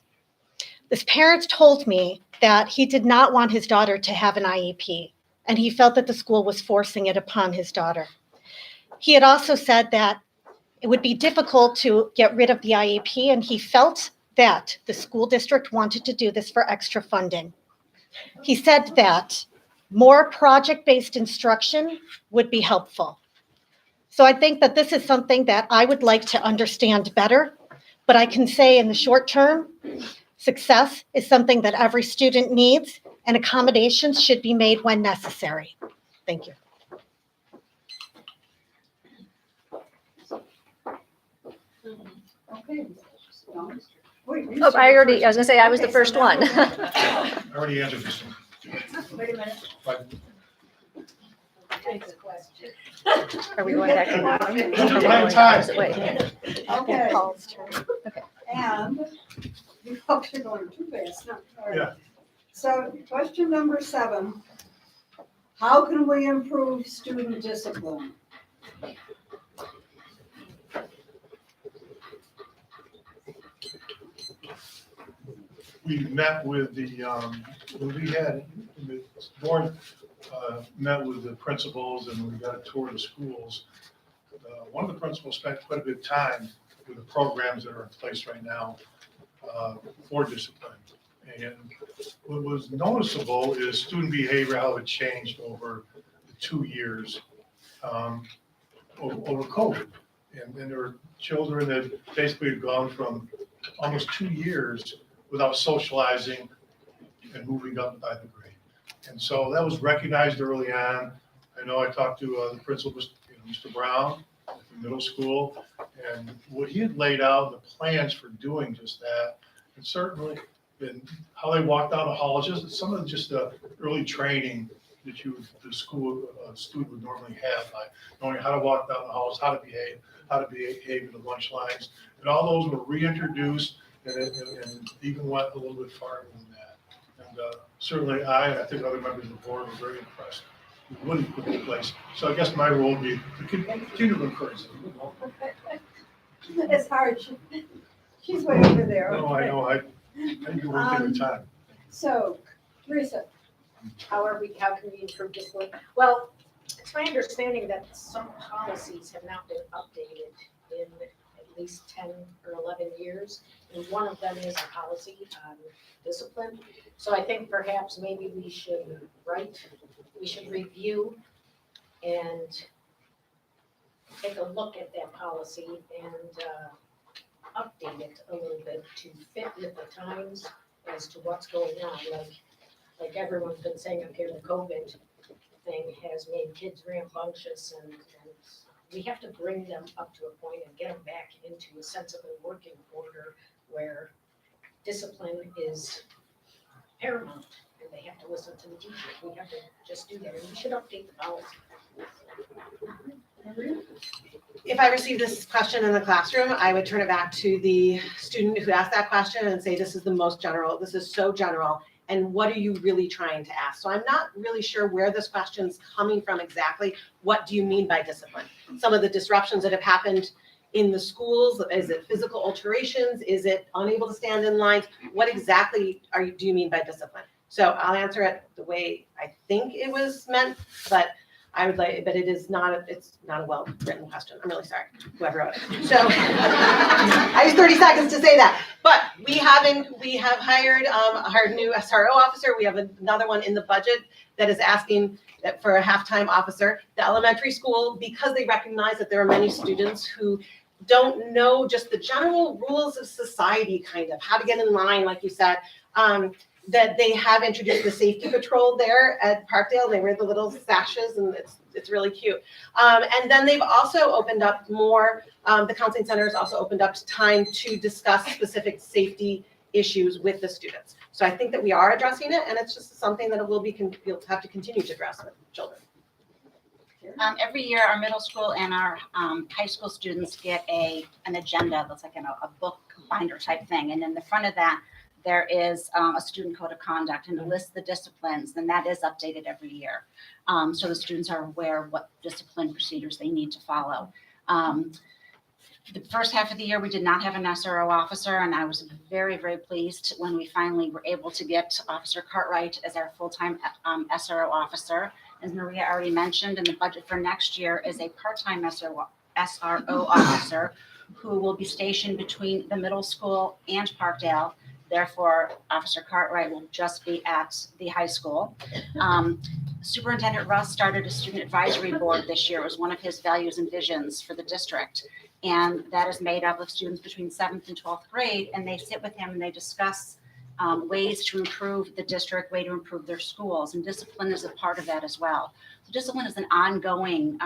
S7: This parent told me that he did not want his daughter to have an IEP, and he felt that the school was forcing it upon his daughter. He had also said that it would be difficult to get rid of the IEP, and he felt that the school district wanted to do this for extra funding. He said that more project-based instruction would be helpful. So I think that this is something that I would like to understand better, but I can say in the short term, success is something that every student needs, and accommodations should be made when necessary. Thank you.
S3: Okay.
S8: Oh, I was gonna say, I was the first one.
S4: I already answered this one.
S1: Wait a minute.
S4: But
S1: Next question.
S8: Are we going back to one?
S4: Time, time.
S8: Wait.
S3: Okay,
S7: Paul's turn.
S3: and you folks are going too fast. No, all right.
S4: Yeah.
S3: So question number 7, how can we improve student discipline?
S4: we met with the, when we had, the board met with the principals and we got a tour of the schools. One of the principals spent quite a bit of time with the programs that are in place right now for discipline. And what was noticeable is student behavior, how it changed over the 2 years over COVID. And there were children that basically had gone from almost 2 years without socializing and moving up by the grade. And so that was recognized early on. I know I talked to the principal, Mr. Brown, at the middle school, and what he had laid out, the plans for doing just that, and certainly in how they walk down the hall, just some of just the early training that the school student would normally have, like knowing how to walk down the halls, how to behave in the lunch lines, and all those were reintroduced and even went a little bit farther than that. And certainly I think other members of the board were very impressed with what he put in place. So I guess my role would be to continue to encourage them.
S3: It's hard. She's way over there.
S4: No, I know, I do work every time.
S3: So, Teresa,
S5: How can we improve this one? Well, it's my understanding that some policies have not been updated in at least 10 or 11 years. And one of them is a policy on discipline. So I think perhaps maybe we should review and take a look at that policy and update it a little bit to fit with the times as to what's going on. Like everyone's been saying up here, the COVID thing has made kids rambunctious, and we have to bring them up to a point and get them back into a sensible working order where discipline is paramount and they have to listen to the teachers. We have to just do that. And we should update the policy.
S2: If I received this question in the classroom, I would turn it back to the student who asked that question and say, this is the most general, this is so general, and what are you really trying to ask? So I'm not really sure where this question's coming from exactly. What do you mean by discipline? Some of the disruptions that have happened in the schools, is it physical alterations? Is it unable to stand in lines? What exactly do you mean by discipline? So I'll answer it the way I think it was meant, but it's not a well-written question. I'm really sorry, whoever wrote it. So I have 30 seconds to say that. But we have hired our new SRO officer. We have another one in the budget that is asking for a half-time officer. The elementary school, because they recognize that there are many students who don't know just the general rules of society, kind of how to get in line, like you said, that they have introduced the safety patrol there at Parkdale. They wear the little sashes, and it's really cute. And then they've also opened up more, the counseling center has also opened up time to discuss specific safety issues with the students. So I think that we are addressing it, and it's just something that we'll have to continue to address with children.
S6: Every year, our middle school and our high school students get an agenda that's like a book binder type thing. And in the front of that, there is a student code of conduct, and it lists the disciplines, and that is updated every year. So the students are aware of what discipline procedures they need to follow. The first half of the year, we did not have an SRO officer, and I was very, very pleased when we finally were able to get Officer Cartwright as our full-time SRO officer. As Maria already mentioned, in the budget for next year is a part-time SRO officer who will be stationed between the middle school and Parkdale. Therefore, Officer Cartwright will just be at the high school. Superintendent Russ started a student advisory board this year. It was one of his values and visions for the district. And that is made up of students between 7th and 12th grade. And they sit with him and they discuss ways to improve the district, way to improve their schools. And discipline is a part of that as well. So discipline is an ongoing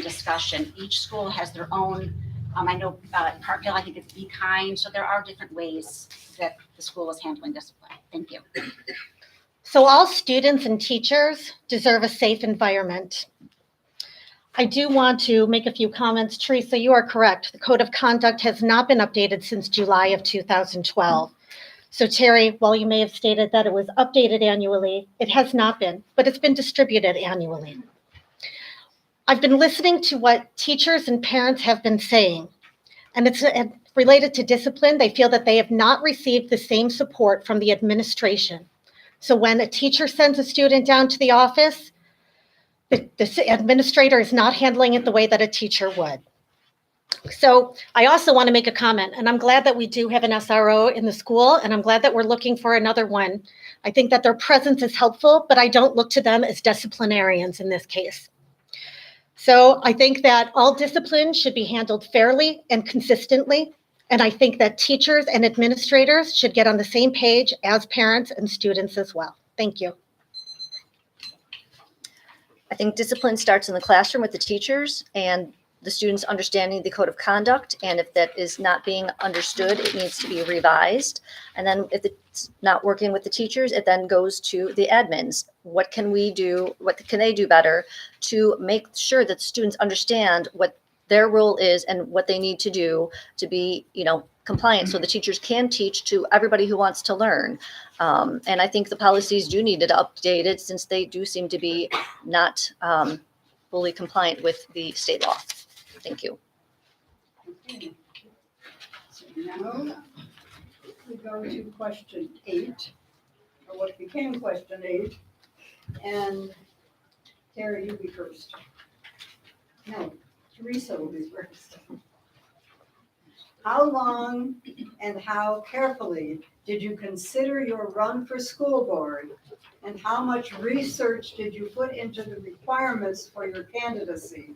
S6: discussion. Each school has their own. I know Parkdale, I think it's Be Kind. So there are different ways that the school is handling discipline. Thank you.
S7: So all students and teachers deserve a safe environment. I do want to make a few comments. Teresa, you are correct. The Code of Conduct has not been updated since July of 2012. So Terry, while you may have stated that it was updated annually, it has not been, but it's been distributed annually. I've been listening to what teachers and parents have been saying, and it's related to discipline. They feel that they have not received the same support from the administration. So when a teacher sends a student down to the office, the administrator is not handling it the way that a teacher would. So I also want to make a comment, and I'm glad that we do have an SRO in the school, and I'm glad that we're looking for another one. I think that their presence is helpful, but I don't look to them as disciplinarians in this case. So I think that all discipline should be handled fairly and consistently. And I think that teachers and administrators should get on the same page as parents and students as well. Thank you.
S8: I think discipline starts in the classroom with the teachers and the students understanding the code of conduct. And if that is not being understood, it needs to be revised. And then if it's not working with the teachers, it then goes to the admins. What can we do? What can they do better to make sure that students understand what their role is and what they need to do to be, compliant, so the teachers can teach to everybody who wants to learn. And I think the policies do need to be updated since they do seem to be not fully compliant with the state law. Thank you.
S3: Okay. So now we go to question 8, or what became question 8. And Terry, you be first. No, Teresa will be first. How long and how carefully did you consider your run for school board? And how much research did you put into the requirements for your candidacy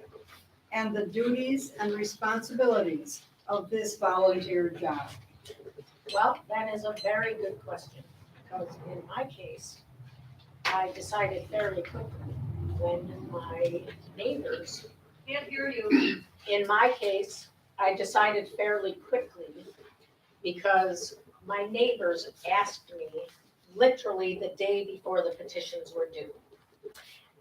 S3: and the duties and responsibilities of this volunteer job?
S5: Well, that is a very good question, because in my case, I decided fairly quickly when my neighbors, can't hear you. In my case, I decided fairly quickly because my neighbors asked me literally the day before the petitions were due.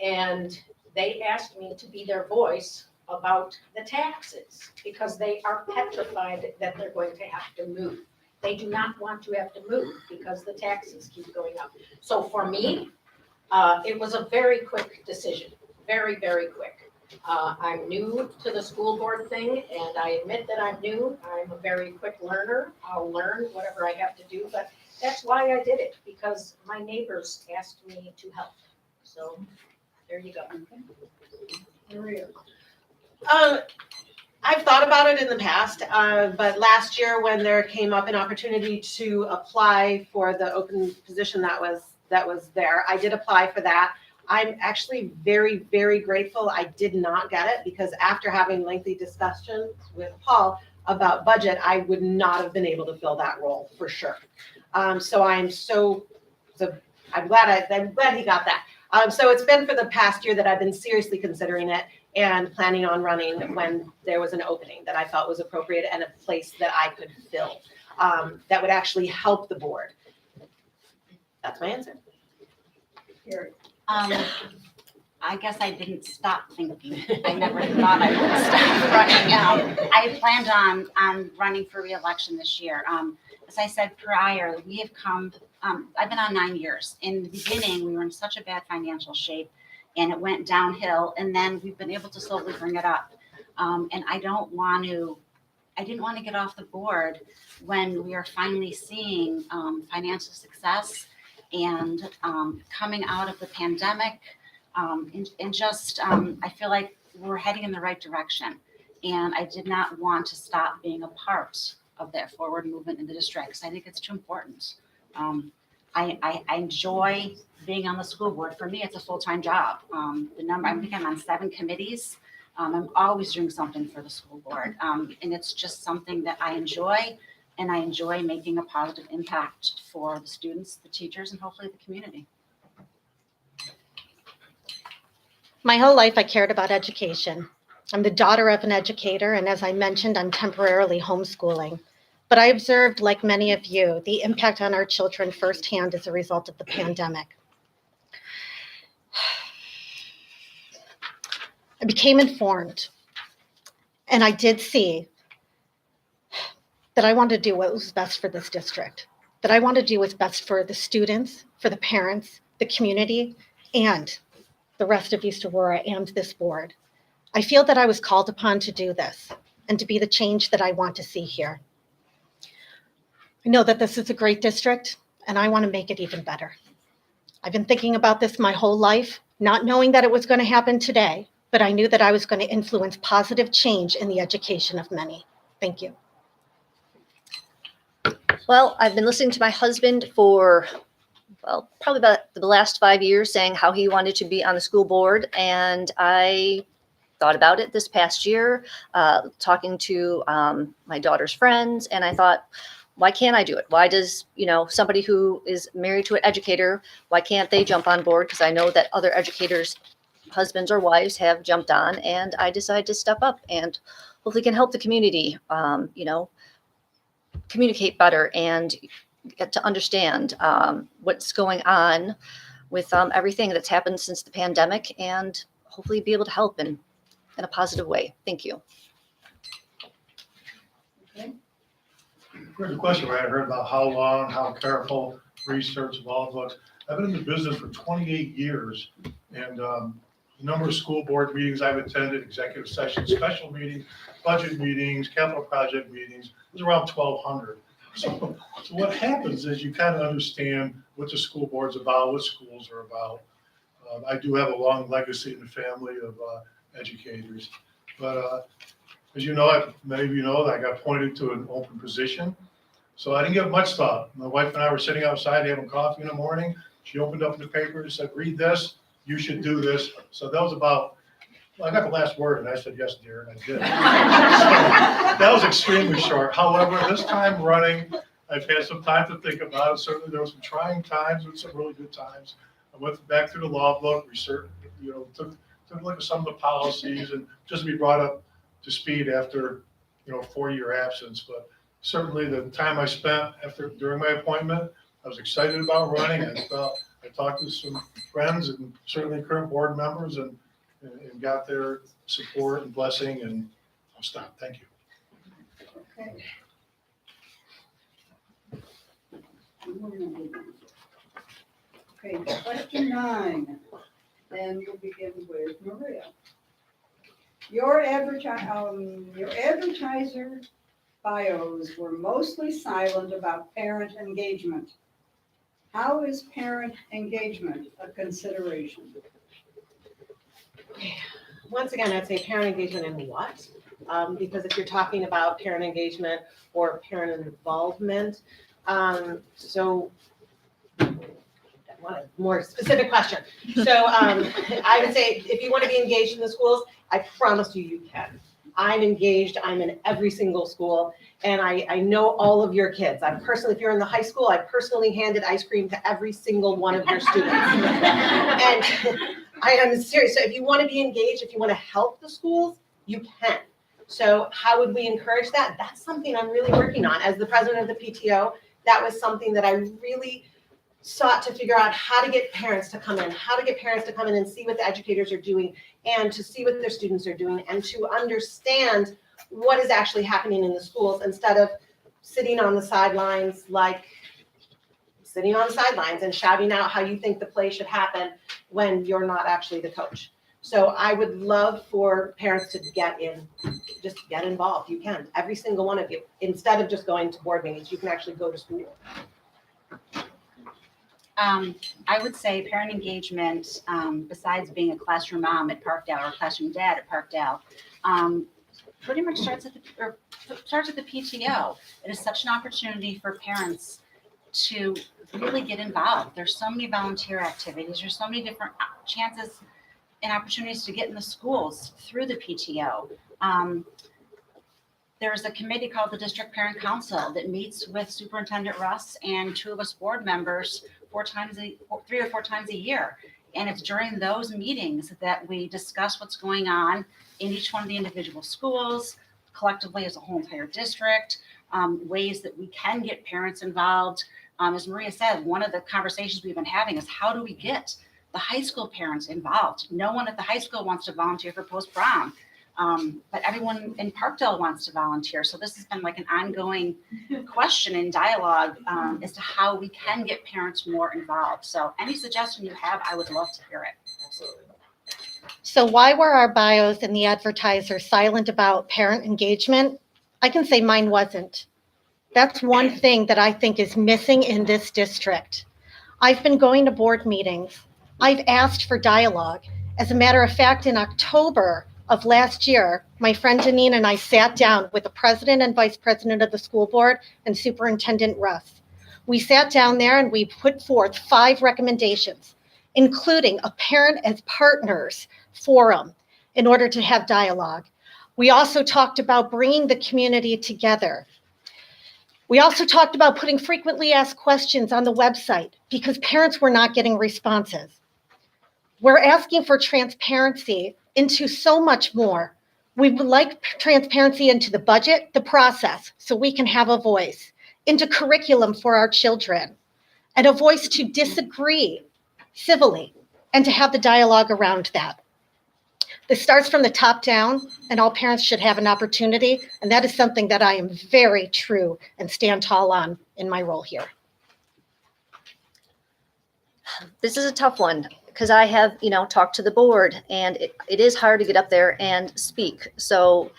S5: And they asked me to be their voice about the taxes because they are petrified that they're going to have to move. They do not want to have to move because the taxes keep going up. So for me, it was a very quick decision, very, very quick. I'm new to the school board thing, and I admit that I'm new. I'm a very quick learner. I'll learn whatever I have to do, but that's why I did it, because my neighbors asked me to help. So there you go.
S3: Maria.
S2: I've thought about it in the past, but last year when there came up an opportunity to apply for the open position that was there, I did apply for that. I'm actually very, very grateful I did not get it, because after having lengthy discussions with Paul about budget, I would not have been able to fill that role for sure. So I'm glad he got that. So it's been for the past year that I've been seriously considering it and planning on running when there was an opening that I felt was appropriate and a place that I could fill, that would actually help the board. That's my answer.
S3: Here.
S6: I guess I didn't stop thinking. I never thought I would stop running. I planned on running for re-election this year. As I said prior, we have come, I've been on 9 years. In the beginning, we were in such a bad financial shape and it went downhill, and then we've been able to slowly bring it up. And I didn't want to get off the board when we are finally seeing financial success and coming out of the pandemic, and just I feel like we're heading in the right direction. And I did not want to stop being a part of that forward movement in the district because I think it's too important. I enjoy being on the school board. For me, it's a full-time job. I think I'm on 7 committees. I'm always doing something for the school board. And it's just something that I enjoy, and I enjoy making a positive impact for the students, the teachers, and hopefully the community.
S7: My whole life, I cared about education. I'm the daughter of an educator, and as I mentioned, I'm temporarily homeschooling. But I observed, like many of you, the impact on our children firsthand as a result of the pandemic. I became informed, and I did see that I wanted to do what was best for this district, that I wanted to do what's best for the students, for the parents, the community, and the rest of East Aurora and this board. I feel that I was called upon to do this and to be the change that I want to see here. I know that this is a great district, and I want to make it even better. I've been thinking about this my whole life, not knowing that it was going to happen today, but I knew that I was going to influence positive change in the education of many. Thank you.
S8: Well, I've been listening to my husband for, well, probably about the last 5 years, saying how he wanted to be on the school board. And I thought about it this past year, talking to my daughter's friends. And I thought, why can't I do it? Why does, somebody who is married to an educator, why can't they jump on board? Because I know that other educators, husbands or wives, have jumped on, and I decided to step up and hopefully can help the community, communicate better and get to understand what's going on with everything that's happened since the pandemic, and hopefully be able to help in a positive way. Thank you.
S4: Here's a question, right? I heard about how long, how careful, research of all books. I've been in the business for 28 years, and the number of school board meetings I've attended, executive sessions, special meetings, budget meetings, capital project meetings, was around 1,200. So what happens is you kind of understand what the school board's about, what schools are about. I do have a long legacy in the family of educators, but as you know, many of you know, I got appointed to an open position. So I didn't give much thought. My wife and I were sitting outside having coffee in the morning. She opened up the paper and said, read this, you should do this. So that was about, well, I got the last word and I said, yes, dear, and I did. So that was extremely short. However, this time running, I've had some time to think about it. Certainly there were some trying times and some really good times. I went back through the law book, researched, took a look at some of the policies and just to be brought up to speed after, 4-year absence. But certainly the time I spent during my appointment, I was excited about running. I talked to some friends and certainly current board members and got their support and blessing, and I'll stop. Thank you.
S3: Okay. Okay, question 9. And we'll begin with Maria. Your advertiser bios were mostly silent about parent engagement. How is parent engagement a consideration?
S2: Once again, I'd say parent engagement in what? Because if you're talking about parent engagement or parent involvement, so I want a more specific question. So I would say if you want to be engaged in the schools, I promise you can. I'm engaged. I'm in every single school, and I know all of your kids. If you're in the high school, I personally handed ice cream to every single one of your students. And I am serious. So if you want to be engaged, if you want to help the schools, you can. So how would we encourage that? That's something I'm really working on. As the president of the PTO, that was something that I really sought to figure out how to get parents to come in, and see what the educators are doing and to see what their students are doing and to understand what is actually happening in the schools instead of sitting on the sidelines and shouting out how you think the play should happen when you're not actually the coach. So I would love for parents to get in, just get involved. You can, every single one of you. Instead of just going to board meetings, you can actually go to school.
S6: I would say parent engagement, besides being a classroom mom at Parkdale or a classroom dad at Parkdale, pretty much starts at the PTO. It is such an opportunity for parents to really get involved. There's so many volunteer activities. There's so many different chances and opportunities to get in the schools through the PTO. There's a committee called the District Parent Council that meets with Superintendent Russ and 2 of us board members 3 or 4 times a year. And it's during those meetings that we discuss what's going on in each one of the individual schools, collectively as a whole entire district, ways that we can get parents involved. As Maria said, one of the conversations we've been having is how do we get the high school parents involved? No one at the high school wants to volunteer for post-prom. But everyone in Parkdale wants to volunteer. So this has been like an ongoing question and dialogue as to how we can get parents more involved. So any suggestion you have, I would love to hear it. Absolutely.
S7: So why were our bios in the advertiser silent about parent engagement? I can say mine wasn't. That's one thing that I think is missing in this district. I've been going to board meetings. I've asked for dialogue. As a matter of fact, in October of last year, my friend Janine and I sat down with the president and vice president of the school board and Superintendent Russ. We sat down there and we put forth 5 recommendations, including a parent as partners forum in order to have dialogue. We also talked about bringing the community together. We also talked about putting frequently asked questions on the website because parents were not getting responses. We're asking for transparency into so much more. We would like transparency into the budget, the process, so we can have a voice, into curriculum for our children, and a voice to disagree civilly and to have the dialogue around that. This starts from the top down, and all parents should have an opportunity, and that is something that I am very true and stand tall on in my role here.
S8: This is a tough one because I have, talked to the board, and it is hard to get up there and speak. So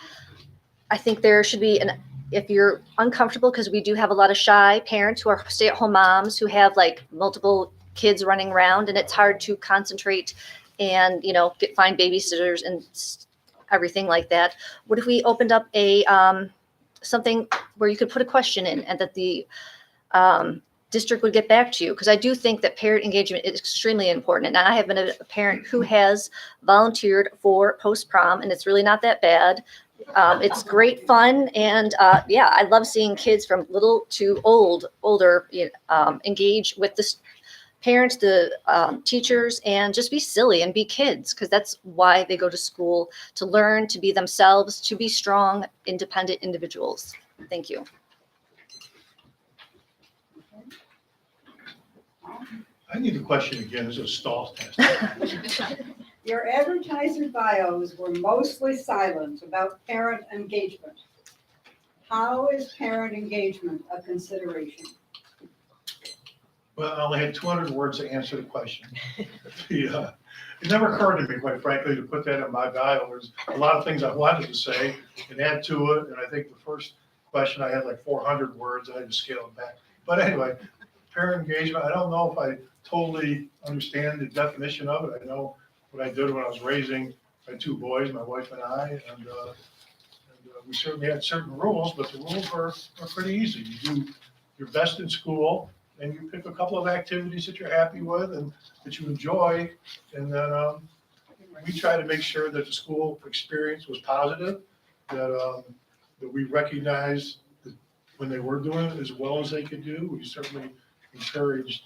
S8: I think there should be if you're uncomfortable, because we do have a lot of shy parents who are stay-at-home moms who have like multiple kids running around, and it's hard to concentrate and, find babysitters and everything like that. What if we opened up a something where you could put a question in and that the district would get back to you? Because I do think that parent engagement is extremely important. And I have been a parent who has volunteered for post-prom, and it's really not that bad. It's great fun. And I love seeing kids from little to older engage with the parents, the teachers, and just be silly and be kids, because that's why they go to school, to learn, to be themselves, to be strong, independent individuals. Thank you.
S4: I need the question again. This is a stall test.
S3: Your advertiser bios were mostly silent about parent engagement. How is parent engagement a consideration?
S4: Well, I only had 200 words to answer the question. It never occurred to me, quite frankly, to put that in my bio. There's a lot of things I wanted to say and add to it, and I think the first question I had like 400 words, and I had to scale it back. But anyway, parent engagement, I don't know if I totally understand the definition of it. I know what I did when I was raising my two boys, my wife and I, and we certainly had certain rules, but the rules are pretty easy. You do your best in school, and you pick a couple of activities that you're happy with and that you enjoy, and then we try to make sure that the school experience was positive, that we recognize that when they were doing it as well as they could do. We certainly encouraged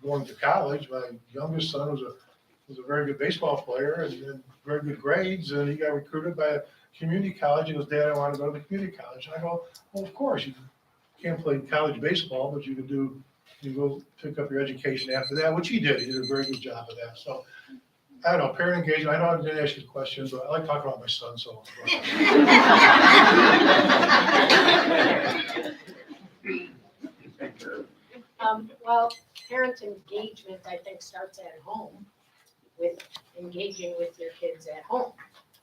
S4: going to college. My youngest son was a very good baseball player and very good grades, and he got recruited by a community college. And his dad, I want to go to the community college. And I go, well, of course, you can't play college baseball, but you go pick up your education after that, which he did. He did a very good job of that. So I don't know, parent engagement. I know I didn't ask you the question, but I like talking about my son, so.
S5: Well, parent engagement, I think, starts at home with engaging with your kids at home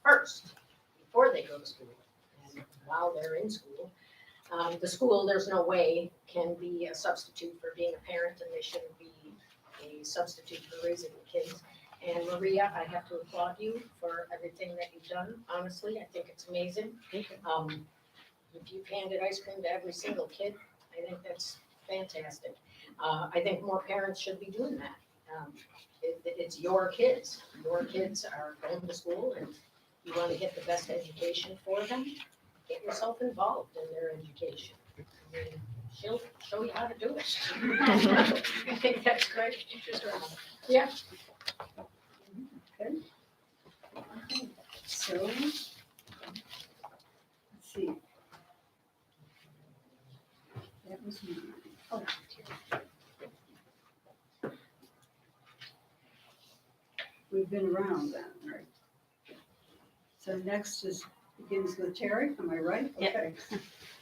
S5: first, before they go to school and while they're in school. The school, there's no way, can be a substitute for being a parent, and they shouldn't be a substitute for raising the kids. And Maria, I have to applaud you for everything that you've done. Honestly, I think it's amazing. If you've handed ice cream to every single kid, I think that's fantastic. I think more parents should be doing that. It's your kids. Your kids are going to school, and you want to get the best education for them. Get yourself involved in their education. I mean, she'll show you how to do it. I think that's great. Yeah.
S3: Okay. So, let's see. That was me. Oh. We've been around that, right? So next begins with Terry, am I right?
S6: Yeah.
S3: Okay.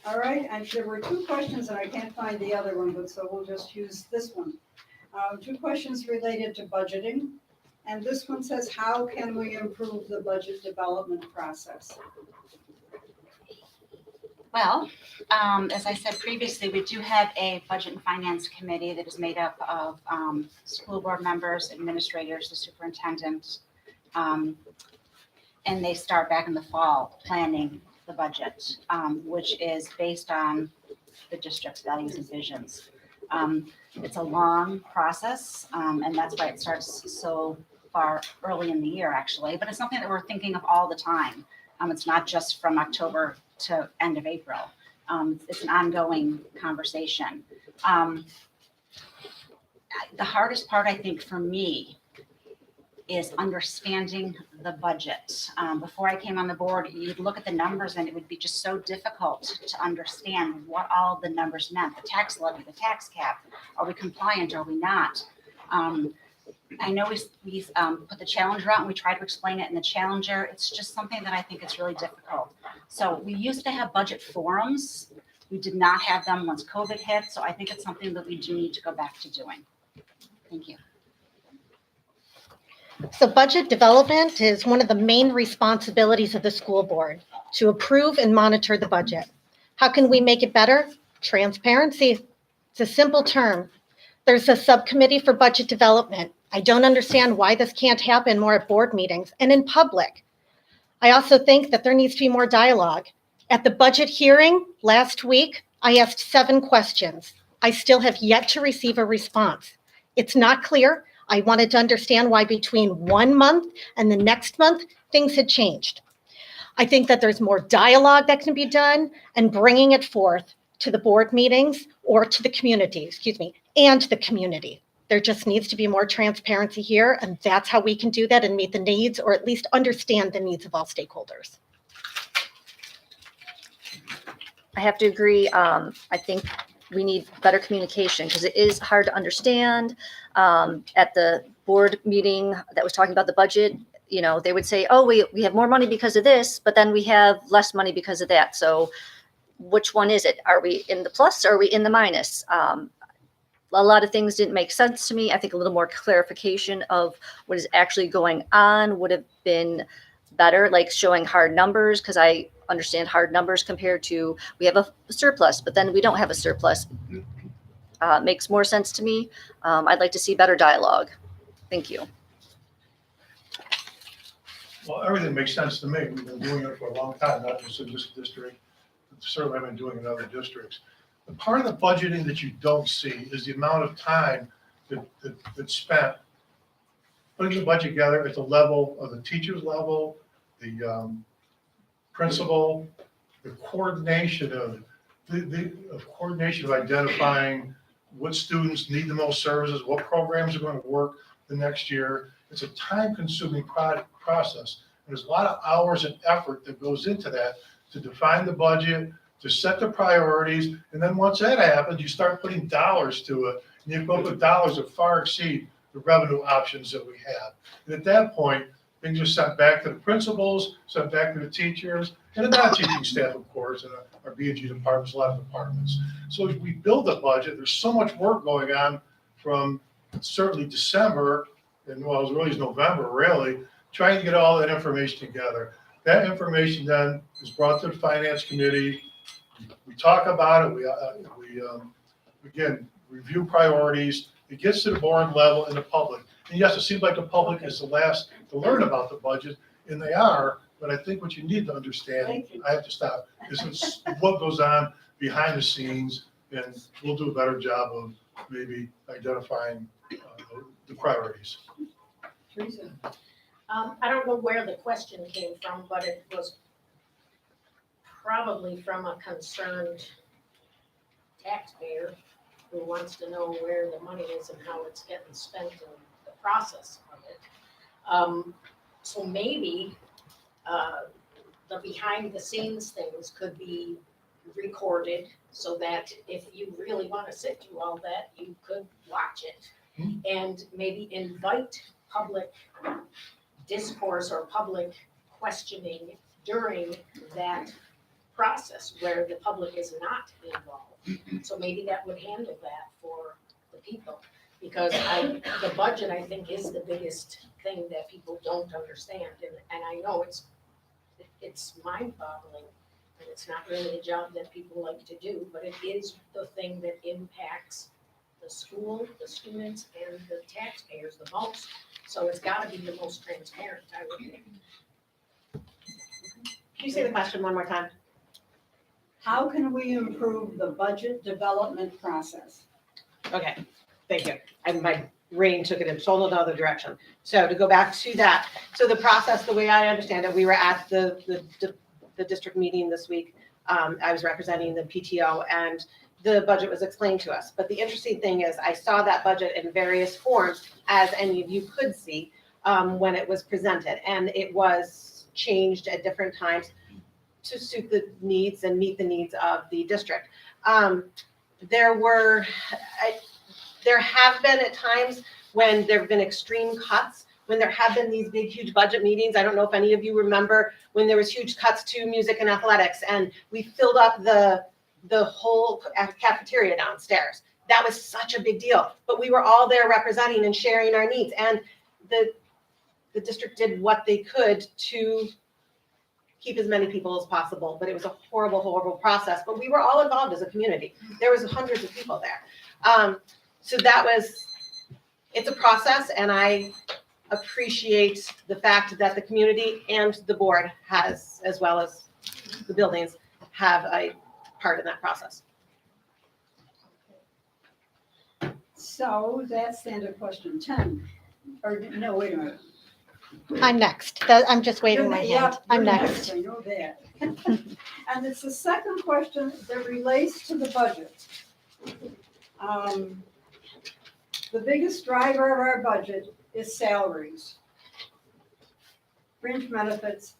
S3: All right, and there were two questions, and I can't find the other one, but so we'll just use this one. Two questions related to budgeting. And this one says, how can we improve the budget development process?
S6: Well, as I said previously, we do have a budget and finance committee that is made up of school board members, administrators, the superintendent, and they start back in the fall planning the budget, which is based on the district's values and visions. It's a long process, and that's why it starts so far early in the year, actually, but it's something that we're thinking of all the time. It's not just from October to end of April. It's an ongoing conversation. The hardest part, I think, for me is understanding the budget. Before I came on the board, you'd look at the numbers and it would be just so difficult to understand what all the numbers meant. The tax levy, the tax cap, are we compliant, are we not? I know we put the Challenger out and we tried to explain it in the Challenger. It's just something that I think is really difficult. So we used to have budget forums. We did not have them once COVID hit. So I think it's something that we do need to go back to doing. Thank you.
S7: So budget development is one of the main responsibilities of the school board, to approve and monitor the budget. How can we make it better? Transparency. It's a simple term. There's a subcommittee for budget development. I don't understand why this can't happen more at board meetings and in public. I also think that there needs to be more dialogue. At the budget hearing last week, I asked 7 questions. I still have yet to receive a response. It's not clear. I wanted to understand why between 1 month and the next month, things had changed. I think that there's more dialogue that can be done and bringing it forth to the board meetings or to the community, and the community. There just needs to be more transparency here, and that's how we can do that and meet the needs, or at least understand the needs of all stakeholders.
S8: I have to agree. I think we need better communication because it is hard to understand. At the board meeting that was talking about the budget, you know, they would say, oh, we have more money because of this, but then we have less money because of that. So which one is it? Are we in the plus or are we in the minus? A lot of things didn't make sense to me. I think a little more clarification of what is actually going on would have been better, like showing hard numbers, because I understand hard numbers compared to we have a surplus, but then we don't have a surplus. Makes more sense to me. I'd like to see better dialogue. Thank you.
S4: Well, everything makes sense to me. We've been doing it for a long time, not just in this district. Certainly I've been doing it in other districts. The part of the budgeting that you don't see is the amount of time that's spent putting the budget together at the level of the teacher's level, the principal, the coordination of coordination of identifying what students need the most services, what programs are going to work the next year. It's a time-consuming process. And there's a lot of hours and effort that goes into that to define the budget, to set the priorities, and then once that happens, you start putting dollars to it, and you come up with dollars that far exceed the revenue options that we have. And at that point, things are sent back to the principals, sent back to the teachers, and the non-teaching staff, of course, and our B&G departments, a lot of departments. So as we build a budget, there's so much work going on from certainly December, and well, as early as November, really, trying to get all that information together. That information then is brought to the finance committee. We talk about it. We again, review priorities. It gets to the board level and the public. And yes, it seems like the public is the last to learn about the budget, and they are. But I think what you need to understand, I have to stop, is what goes on behind the scenes, and we'll do a better job of maybe identifying the priorities.
S3: Teresa?
S5: I don't know where the question came from, but it was probably from a concerned taxpayer who wants to know where the money is and how it's getting spent and the process of it. So maybe the behind the scenes things could be recorded so that if you really want to sit through all that, you could watch it and maybe invite public discourse or public questioning during that process where the public is not involved. So maybe that would handle that for the people. Because the budget, I think, is the biggest thing that people don't understand. And I know it's mind-boggling, and it's not really a job that people like to do, but it is the thing that impacts the school, the students, and the taxpayers the most. So it's gotta be the most transparent, I would think.
S2: Can you say the question one more time?
S3: How can we improve the budget development process?
S2: Okay, thank you. And my brain took it in a total another direction. So to go back to that, so the process, the way I understand it, we were at the district meeting this week. I was representing the PTO, and the budget was explained to us. But the interesting thing is I saw that budget in various forms, as any of you could see, when it was presented. And it was changed at different times to suit the needs and meet the needs of the district. There have been at times when there have been extreme cuts, when there have been these big, huge budget meetings. I don't know if any of you remember when there was huge cuts to music and athletics, and we filled up the whole cafeteria downstairs. That was such a big deal, but we were all there representing and sharing our needs, and the district did what they could to keep as many people as possible, but it was a horrible, horrible process. But we were all involved as a community. There was hundreds of people there. So it's a process, and I appreciate the fact that the community and the board has, as well as the buildings, have a part in that process.
S3: So that's the end of question 10. Or no, wait a minute.
S7: I'm next. I'm just waving my
S3: Yeah,
S7: hand. I'm
S3: you're
S7: next.
S3: I know that. And it's the second question that relates to the budget. The biggest driver of our budget is salaries, fringe benefits,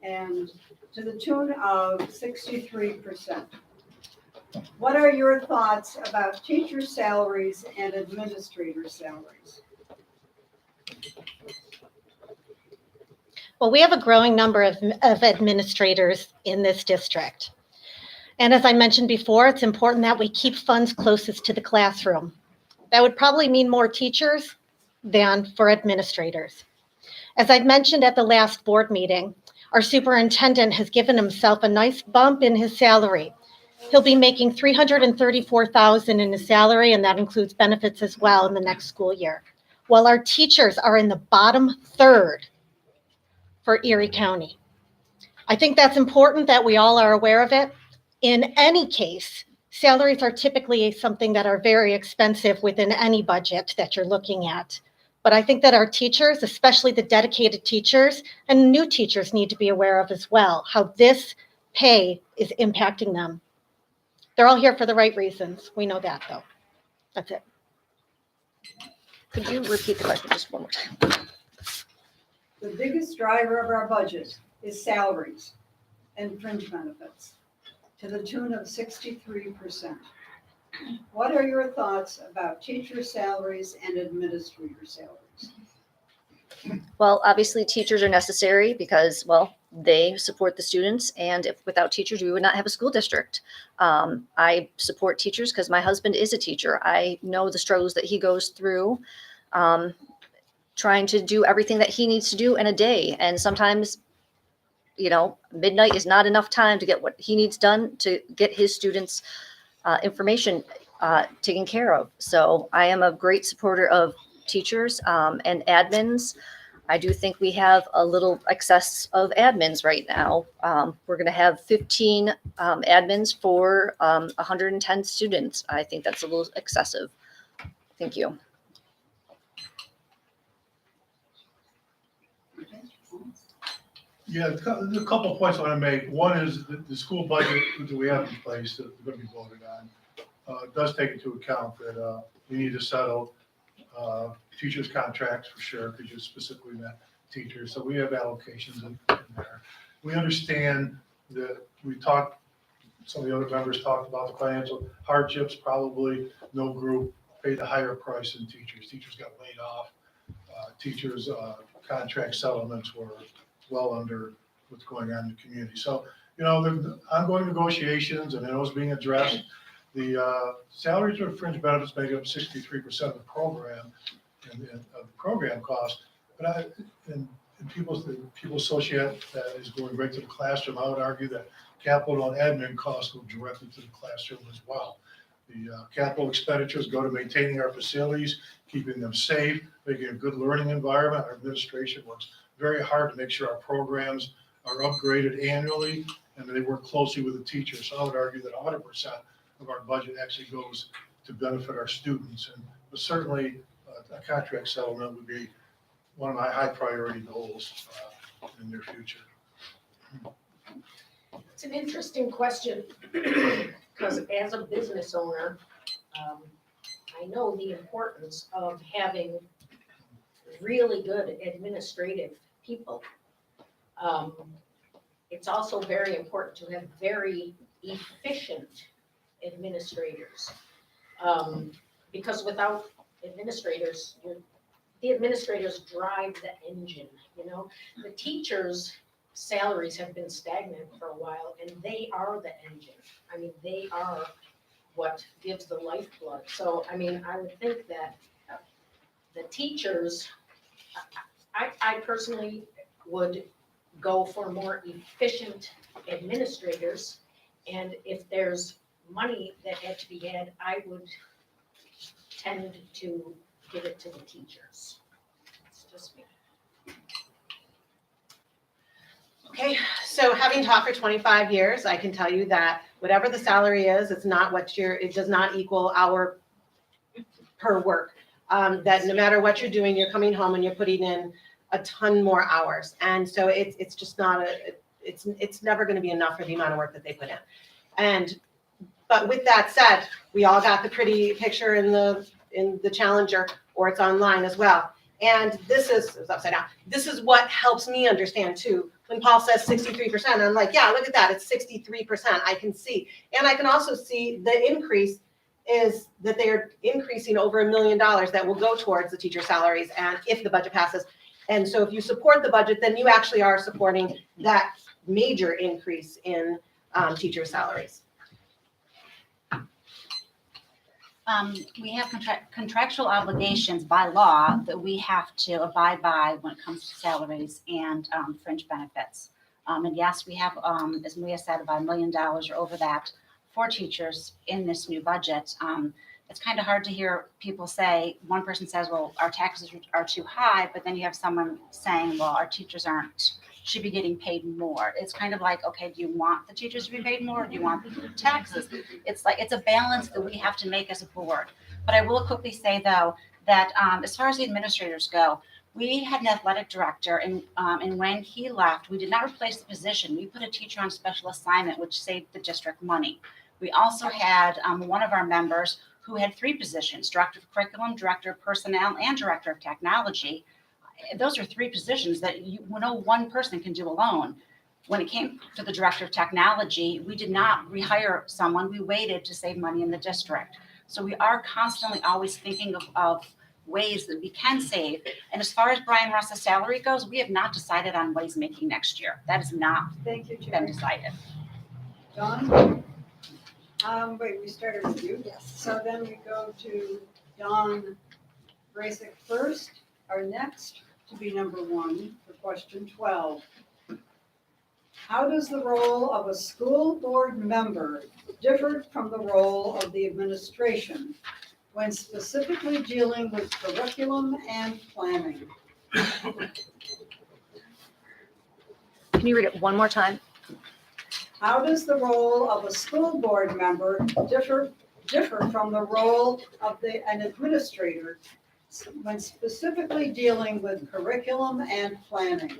S3: and to the tune of 63%. What are your thoughts about teacher salaries and administrator salaries?
S7: Well, we have a growing number of administrators in this district. And as I mentioned before, it's important that we keep funds closest to the classroom. That would probably mean more teachers than for administrators. As I mentioned at the last board meeting, our superintendent has given himself a nice bump in his salary. He'll be making $334,000 in his salary, and that includes benefits as well in the next school year. While our teachers are in the bottom third for Erie County. I think that's important that we all are aware of it. In any case, salaries are typically something that are very expensive within any budget that you're looking at. But I think that our teachers, especially the dedicated teachers and new teachers, need to be aware of as well, how this pay is impacting them. They're all here for the right reasons. We know that, though. That's it.
S8: Could you repeat the question just one more time?
S3: The biggest driver of our budget is salaries and fringe benefits to the tune of 63%. What are your thoughts about teacher salaries and administrator salaries?
S8: Well, obviously, teachers are necessary because, well, they support the students, and if without teachers, we would not have a school district. I support teachers because my husband is a teacher. I know the struggles that he goes through, trying to do everything that he needs to do in a day, and sometimes, midnight is not enough time to get what he needs done to get his students' information taken care of. So I am a great supporter of teachers and admins. I do think we have a little excess of admins right now. We're going to have 15 admins for 110 students. I think that's a little excessive. Thank you.
S4: Yeah, there's a couple of points I want to make. One is the school budget that we have in place that we're going to be voted on does take into account that we need to settle teachers' contracts for sure, because you specifically meant teachers. So we have allocations in there. We understand that some of the other members talked about the financial hardships. Probably no group paid a higher price than teachers. Teachers got laid off. Teachers' contract settlements were well under what's going on in the community. So, the ongoing negotiations, and it was being addressed. The salaries or fringe benefits make up 63% of the program and of the program cost. But people associate that is going right to the classroom. I would argue that capital and admin costs go directly to the classroom as well. The capital expenditures go to maintaining our facilities, keeping them safe, making a good learning environment. Our administration works very hard to make sure our programs are upgraded annually, and they work closely with the teachers. So I would argue that 100% of our budget actually goes to benefit our students. But certainly, a contract settlement would be one of my high priority goals in the near future.
S5: It's an interesting question because as a business owner, I know the importance of having really good administrative people. It's also very important to have very efficient administrators. Because without administrators, the administrators drive the engine, The teachers' salaries have been stagnant for a while, and they are the engine. I mean, they are what gives the lifeblood. So, I would think that the teachers, I personally would go for more efficient administrators. And if there's money that had to be had, I would tend to give it to the teachers. It's just me.
S2: Okay, so having taught for 25 years, I can tell you that whatever the salary is, it does not equal hour per work. That no matter what you're doing, you're coming home and you're putting in a ton more hours. And so it's just not it's never going to be enough for the amount of work that they put in. But with that said, we all got the pretty picture in the Challenger, or it's online as well. And this is upside down. This is what helps me understand too when Paul says 63%, I'm like, yeah, look at that, it's 63%, I can see. And I can also see the increase is that they are increasing over $1 million that will go towards the teacher salaries and if the budget passes. And so if you support the budget, then you actually are supporting that major increase in teacher salaries.
S6: We have contractual obligations by law that we have to abide by when it comes to salaries and fringe benefits. And yes, we have, as Maria said, about $1 million or over that for teachers in this new budget. It's kind of hard to hear people say, one person says, well, our taxes are too high, but then you have someone saying, well, our teachers should be getting paid more. It's kind of like, okay, do you want the teachers to be paid more? Or do you want the taxes? It's like, it's a balance that we have to make as a board. But I will quickly say though, that as far as the administrators go, we had an athletic director and when he left, we did not replace the position. We put a teacher on special assignment, which saved the district money. We also had one of our members who had 3 positions, director of curriculum, director of personnel, and director of technology. Those are 3 positions that no one person can do alone. When it came to the director of technology, we did not rehire someone. We waited to save money in the district. So we are constantly always thinking of ways that we can save. And as far as Brian Russ's salary goes, we have not decided on what he's making next year. That has not
S3: Thank you,
S6: been
S3: Jerry.
S6: decided.
S3: John? Wait, we started with you? Yes. So then we go to Don Brasic first. Our next to be number 1 for question 12. How does the role of a school board member differ from the role of the administration when specifically dealing with curriculum and planning?
S8: Can you read it one more time?
S3: How does the role of a school board member differ from the role of an administrator when specifically dealing with curriculum and planning?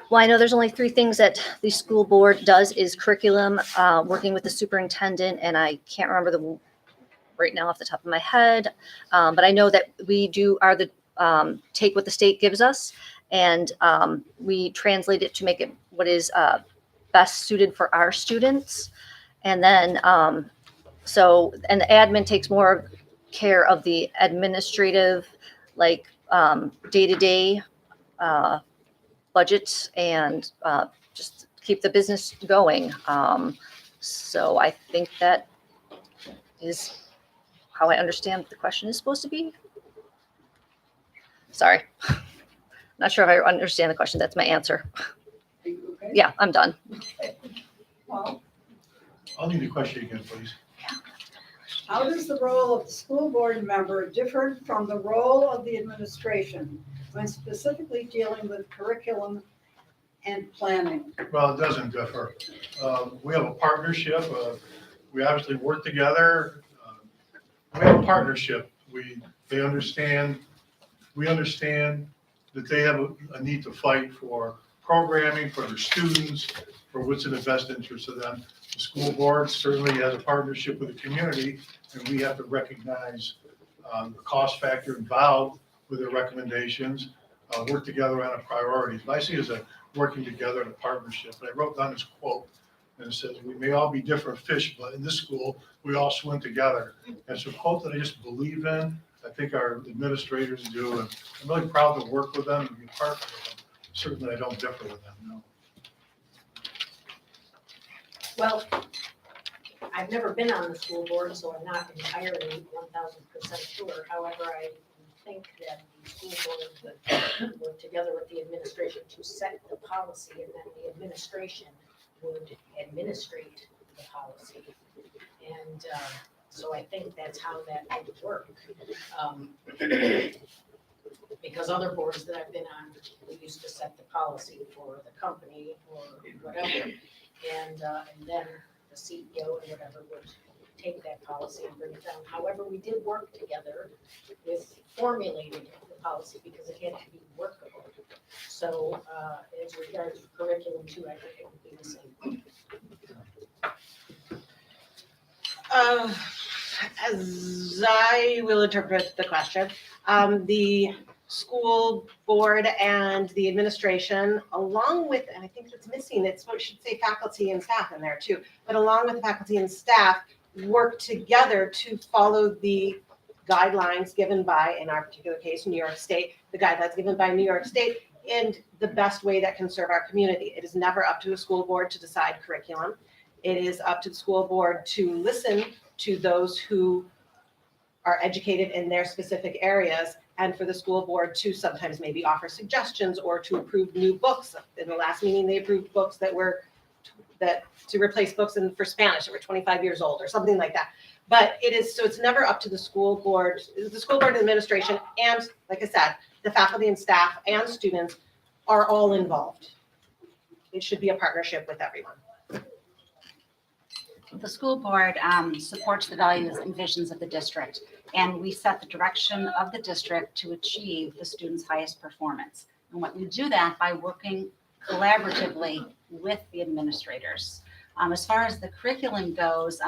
S8: Well, I know there's only 3 things that the school board does is curriculum, working with the superintendent, and I can't remember them right now off the top of my head. But I know that we take what the state gives us and we translate it to make it what is best suited for our students. And then, and the admin takes more care of the administrative, like day-to-day budgets and just keep the business going. So I think that is how I understand what the question is supposed to be. Sorry. Not sure if I understand the question. That's my answer.
S3: Are you okay?
S8: Yeah, I'm done.
S3: Well,
S4: I'll need the question again, please.
S3: how does the role of the school board member differ from the role of the administration when specifically dealing with curriculum and planning?
S4: Well, it doesn't differ. We have a partnership. We obviously work together. We have a partnership. We understand that they have a need to fight for programming, for their students, for what's in the best interest of them. The school board certainly has a partnership with the community, and we have to recognize the cost factor involved with their recommendations, work together on a priorities. But I see it as a working together in a partnership. And I wrote down this quote, and it says, "We may all be different fish, but in this school, we all swim together." And it's a quote that I just believe in. I think our administrators do, and I'm really proud to work with them and be partner with them. Certainly, I don't differ with them, no.
S5: Well, I've never been on the school board, so I'm not entirely 1000% sure. However, I think that the school board would work together with the administration to set the policy, and then the administration would administrate the policy. And so I think that's how that would work. Because other boards that I've been on, we used to set the policy for the company or whatever. And then the CEO or whatever would take that policy and bring it down. However, we did work together with formulating the policy because it had to be workable. So as regards to curriculum too, I think it would be the same.
S2: As I will interpret the question, the school board and the administration, along with, and I think it's missing, it should say faculty and staff in there too, but along with the faculty and staff, work together to follow the guidelines given by, in our particular case, New York State, the guidelines given by New York State in the best way that can serve our community. It is never up to a school board to decide curriculum. It is up to the school board to listen to those who are educated in their specific areas, and for the school board to sometimes maybe offer suggestions or to approve new books. In the last meeting, they approved books that to replace books for Spanish that were 25 years old or something like that. But it's never up to the school board administration, and like I said, the faculty and staff and students are all involved. It should be a partnership with everyone.
S6: The school board supports the values and visions of the district, and we set the direction of the district to achieve the students' highest performance. And we do that by working collaboratively with the administrators. As far as the curriculum goes,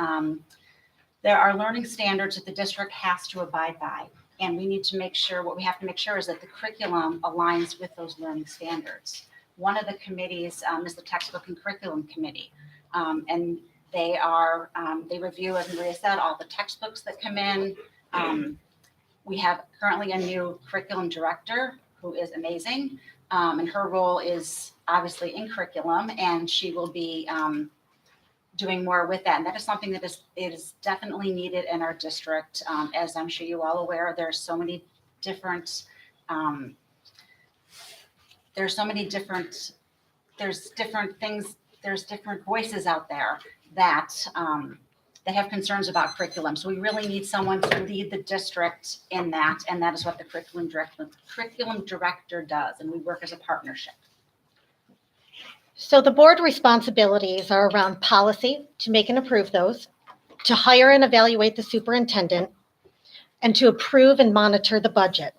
S6: there are learning standards that the district has to abide by. And we need to make sure, what we have to make sure is that the curriculum aligns with those learning standards. One of the committees is the Textbook and Curriculum Committee. And they review, as Maria said, all the textbooks that come in. We have currently a new curriculum director who is amazing. And her role is obviously in curriculum, and she will be doing more with that. And that is something that is definitely needed in our district. As I'm sure you all aware, there's so many different, there's different things, there's different voices out there that have concerns about curriculum. So we really need someone to lead the district in that, and that is what the curriculum director does, and we work as a partnership.
S7: So the board responsibilities are around policy, to make and approve those, to hire and evaluate the superintendent, and to approve and monitor the budget.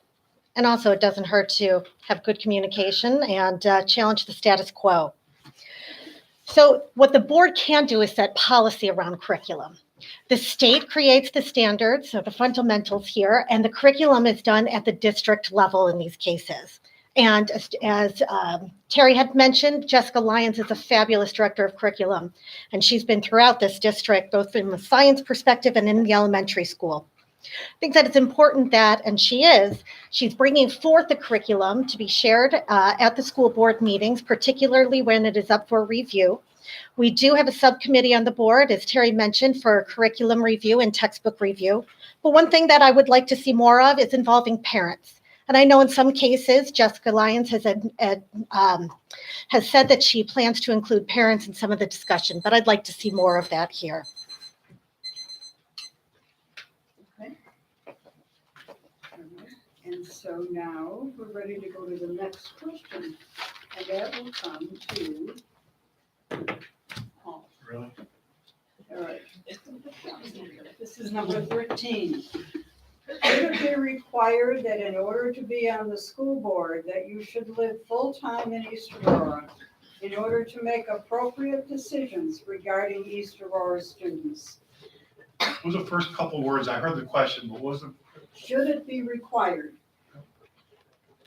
S7: And also, it doesn't hurt to have good communication and challenge the status quo. So what the board can do is set policy around curriculum. The state creates the standards, so the fundamentals here, and the curriculum is done at the district level in these cases. And as Terry had mentioned, Jessica Lyons is a fabulous director of curriculum, and she's been throughout this district, both from a science perspective and in the elementary school. I think that it's important that, and she's bringing forth the curriculum to be shared at the school board meetings, particularly when it is up for review. We do have a subcommittee on the board, as Terry mentioned, for curriculum review and textbook review. But one thing that I would like to see more of is involving parents. And I know in some cases, Jessica Lyons has said that she plans to include parents in some of the discussion, but I'd like to see more of that here.
S3: Okay. And so now we're ready to go to the next question. And that will come to Paul.
S4: Really?
S3: All right. This is number 13. Should it be required that in order to be on the school board, that you should live full-time in East Aurora in order to make appropriate decisions regarding East Aurora students?
S4: What was the first couple words? I heard the question, but what was the?
S3: Should it be required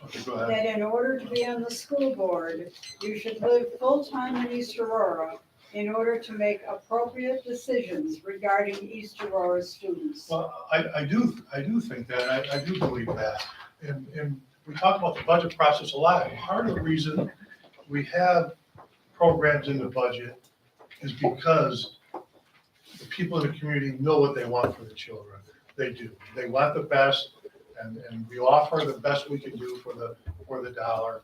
S4: Okay, go ahead.
S3: that in order to be on the school board, you should live full-time in East Aurora in order to make appropriate decisions regarding East Aurora students?
S4: Well, I do think that, I do believe that. And we talk about the budget process a lot. Part of the reason we have programs in the budget is because the people in the community know what they want for the children. They do. They want the best, and we offer the best we can do for the dollar.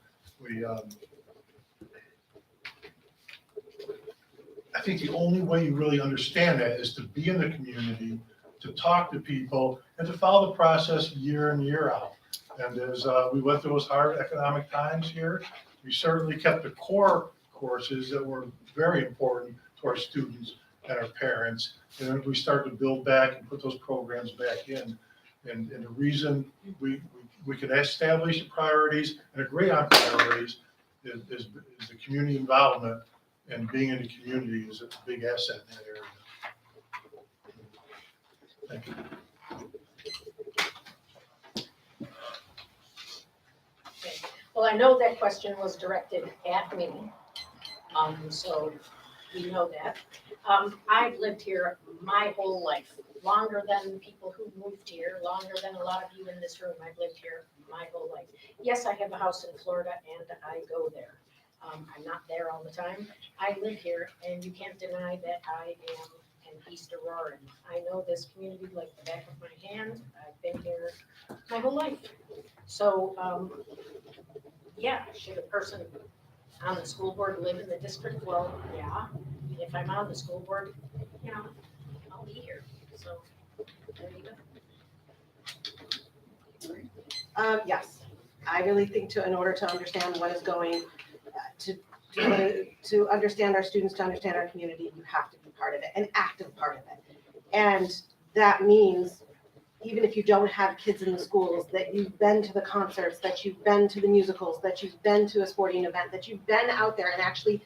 S4: I think the only way you really understand that is to be in the community, to talk to people, and to follow the process year in, year out. And as we went through those hard economic times here, we certainly kept the core courses that were very important to our students and our parents. And then we start to build back and put those programs back in. And the reason we can establish the priorities and agree on priorities is the community involvement, and being in the community is a big asset in that area. Thank you.
S5: I know that question was directed at me, so we know that. I've lived here my whole life, longer than people who moved here, longer than a lot of you in this room. I've lived here my whole life. Yes, I have a house in Florida and I go there. I'm not there all the time. I live here and you can't deny that I am an East Auroran. I know this community like the back of my hand. I've been here my whole life. So, yeah, should a person on the school board live in the district? Well, yeah, if I'm on the school board, I'll be here, so, there you go.
S2: Yes, I really think in order to understand what is going, to understand our students, to understand our community, you have to be part of it, an active part of it. And that means, even if you don't have kids in the schools, that you've been to the concerts, that you've been to the musicals, that you've been to a sporting event, that you've been out there and actually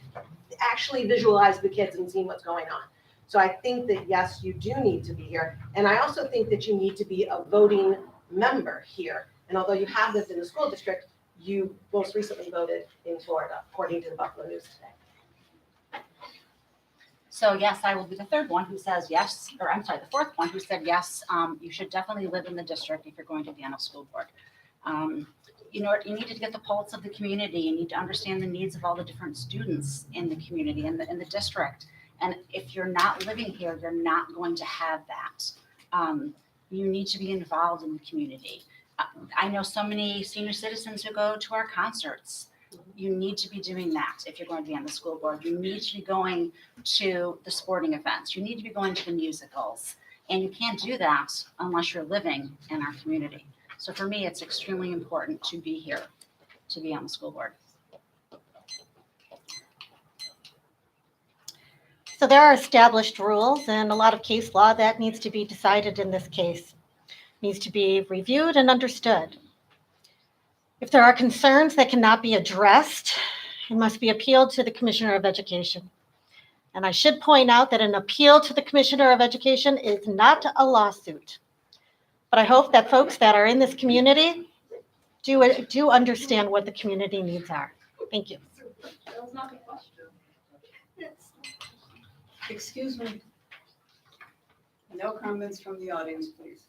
S2: visualize the kids and seen what's going on. So I think that, yes, you do need to be here. And I also think that you need to be a voting member here. And although you have lived in the school district, you most recently voted in Florida, according to the Buffalo News today.
S6: So yes, I will be the third one who says yes, or I'm sorry, the fourth one who said yes. You should definitely live in the district if you're going to be on a school board. You need to get the pulse of the community. You need to understand the needs of all the different students in the community and in the district. And if you're not living here, you're not going to have that. You need to be involved in the community. I know so many senior citizens who go to our concerts. You need to be doing that if you're going to be on the school board. You need to be going to the sporting events. You need to be going to the musicals. And you can't do that unless you're living in our community. So for me, it's extremely important to be here, to be on the school board.
S7: So there are established rules and a lot of case law that needs to be decided in this case. Needs to be reviewed and understood. If there are concerns that cannot be addressed, it must be appealed to the Commissioner of Education. And I should point out that an appeal to the Commissioner of Education is not a lawsuit. But I hope that folks that are in this community do understand what the community needs are. Thank you.
S1: That was not the question.
S3: Excuse me. No comments from the audience, please.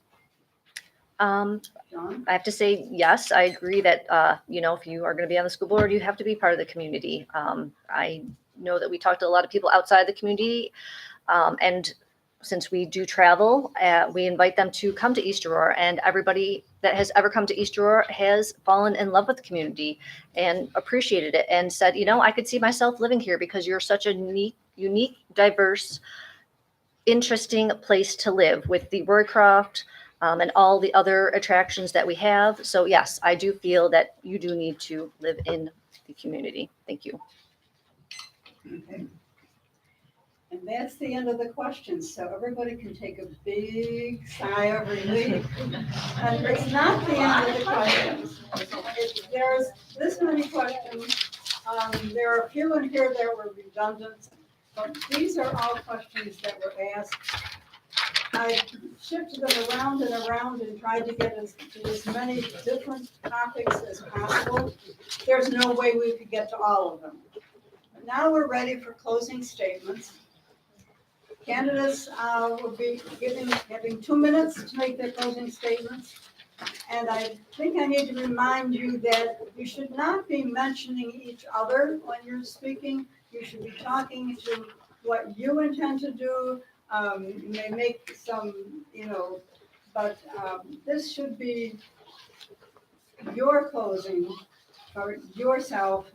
S8: I
S3: John?
S8: have to say, yes, I agree that, if you are going to be on the school board, you have to be part of the community. I know that we talked to a lot of people outside the community, and since we do travel, we invite them to come to East Aurora, and everybody that has ever come to East Aurora has fallen in love with the community and appreciated it and said, I could see myself living here because you're such a unique, diverse, interesting place to live with the Roycroft, and all the other attractions that we have. So yes, I do feel that you do need to live in the community. Thank you.
S3: Okay. And that's the end of the questions, so everybody can take a big sigh of relief. And it's not the end of the questions. There's this many questions. There are a few in here that were redundant, but these are all questions that were asked. I shifted them around and tried to get to as many different topics as possible. There's no way we could get to all of them. But now we're ready for closing statements. Candidates will be having 2 minutes to make their closing statements. And I think I need to remind you that you should not be mentioning each other when you're speaking. You should be talking to what you intend to do. You may make some, but this should be your closing for yourself.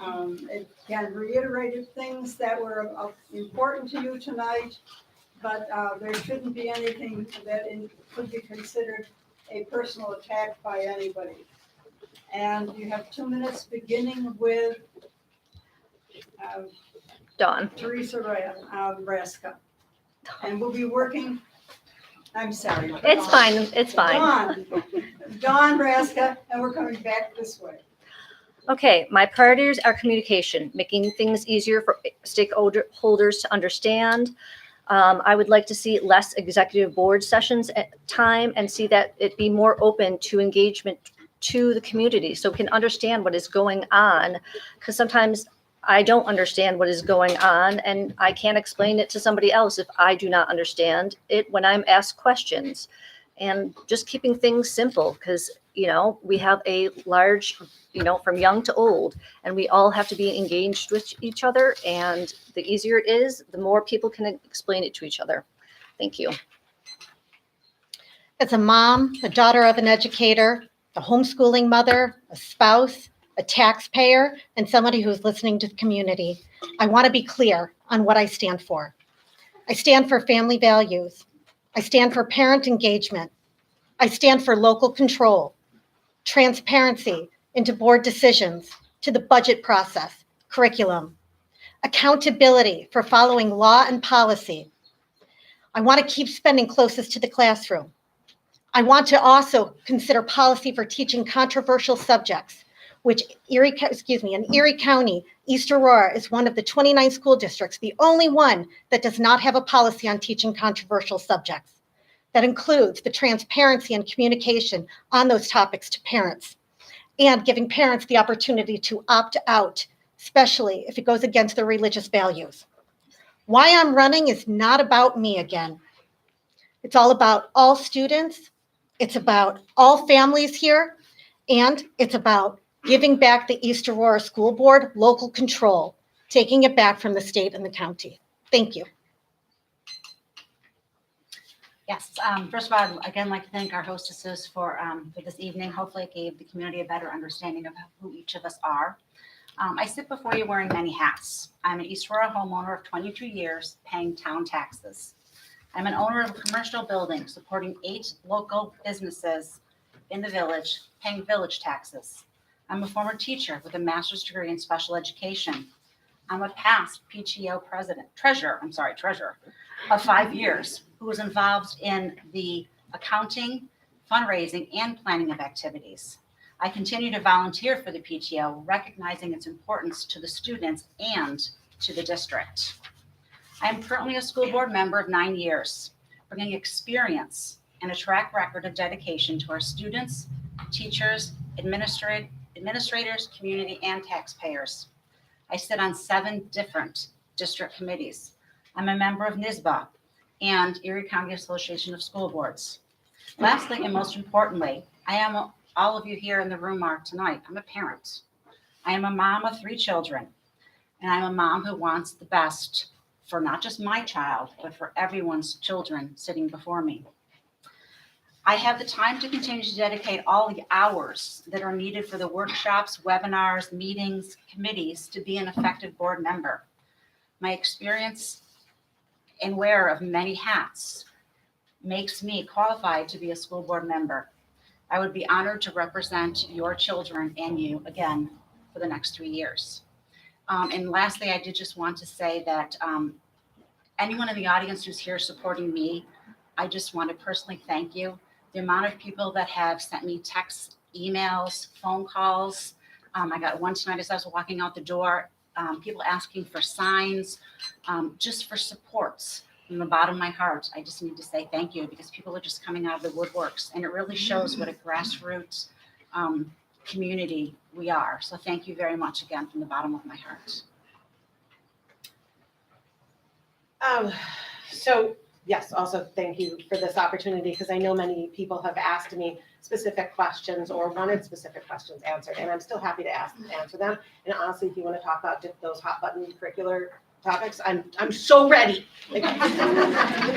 S3: It can reiterate things that were important to you tonight, but there shouldn't be anything that could be considered a personal attack by anybody. And you have 2 minutes, beginning with
S8: Dawn.
S3: Teresa Raska. And we'll be working, I'm sorry.
S8: It's fine. It's fine.
S3: Dawn Raska, and we're coming back this way.
S8: Okay, my priorities are communication, making things easier for stakeholders to understand. I would like to see less executive board sessions at time and see that it be more open to engagement to the community so we can understand what is going on. Because sometimes I don't understand what is going on and I can't explain it to somebody else if I do not understand it when I'm asked questions. And just keeping things simple because, we have a large, from young to old, and we all have to be engaged with each other. And the easier it is, the more people can explain it to each other. Thank you.
S7: As a mom, a daughter of an educator, a homeschooling mother, a spouse, a taxpayer, and somebody who's listening to the community, I want to be clear on what I stand for. I stand for family values. I stand for parent engagement. I stand for local control, transparency into board decisions, to the budget process, curriculum, accountability for following law and policy. I want to keep spending closest to the classroom. I want to also consider policy for teaching controversial subjects, which in Erie County, East Aurora is one of the 29 school districts, the only one that does not have a policy on teaching controversial subjects. That includes the transparency and communication on those topics to parents and giving parents the opportunity to opt out, especially if it goes against their religious values. Why I'm running is not about me again. It's all about all students. It's about all families here. And it's about giving back the East Aurora School Board local control, taking it back from the state and the county. Thank you.
S6: Yes, first of all, I'd again like to thank our hostesses for this evening. Hopefully it gave the community a better understanding of who each of us are. I sit before you wearing many hats. I'm an East Aurora homeowner of 22 years, paying town taxes. I'm an owner of a commercial building supporting 8 local businesses in the village, paying village taxes. I'm a former teacher with a master's degree in special education. I'm a past PTO treasurer of 5 years who was involved in the accounting, fundraising, and planning of activities. I continue to volunteer for the PTO, recognizing its importance to the students and to the district. I am currently a school board member of 9 years, bringing experience and a track record of dedication to our students, teachers, administrators, community, and taxpayers. I sit on 7 different district committees. I'm a member of NISBA and Erie County Association of School Boards. Lastly, and most importantly, all of you here in the room are tonight. I'm a parent. I am a mom of 3 children, and I'm a mom who wants the best for not just my child, but for everyone's children sitting before me. I have the time to continue to dedicate all the hours that are needed for the workshops, webinars, meetings, committees to be an effective board member. My experience and wear of many hats makes me qualified to be a school board member. I would be honored to represent your children and you again for the next 3 years. And lastly, I did just want to say that anyone in the audience who's here supporting me, I just want to personally thank you. The amount of people that have sent me texts, emails, phone calls. I got one tonight as I was walking out the door, people asking for signs, just for supports. From the bottom of my heart, I just need to say thank you because people are just coming out of the woodworks and it really shows what a grassroots community we are. So thank you very much again from the bottom of my heart.
S2: So yes, also thank you for this opportunity because I know many people have asked me specific questions or wanted specific questions answered, and I'm still happy to answer them. And honestly, if you want to talk about those hot button curricular topics, I'm so ready. Like,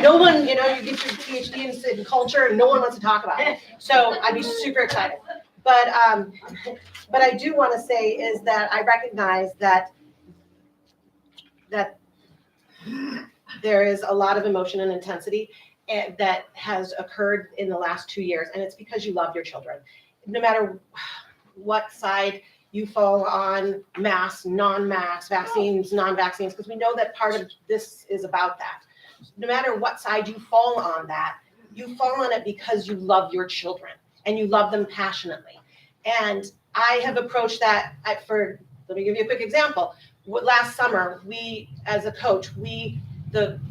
S2: no one, you get your PhD in culture, and no one wants to talk about it. So I'd be super excited. But I do want to say is that I recognize that there is a lot of emotion and intensity that has occurred in the last 2 years, and it's because you love your children. No matter what side you fall on, mask, non-mask, vaccines, non-vaccines, because we know that part of this is about that. No matter what side you fall on that, you fall on it because you love your children and you love them passionately. And I have approached that let me give you a quick example. Last summer, we, as a coach,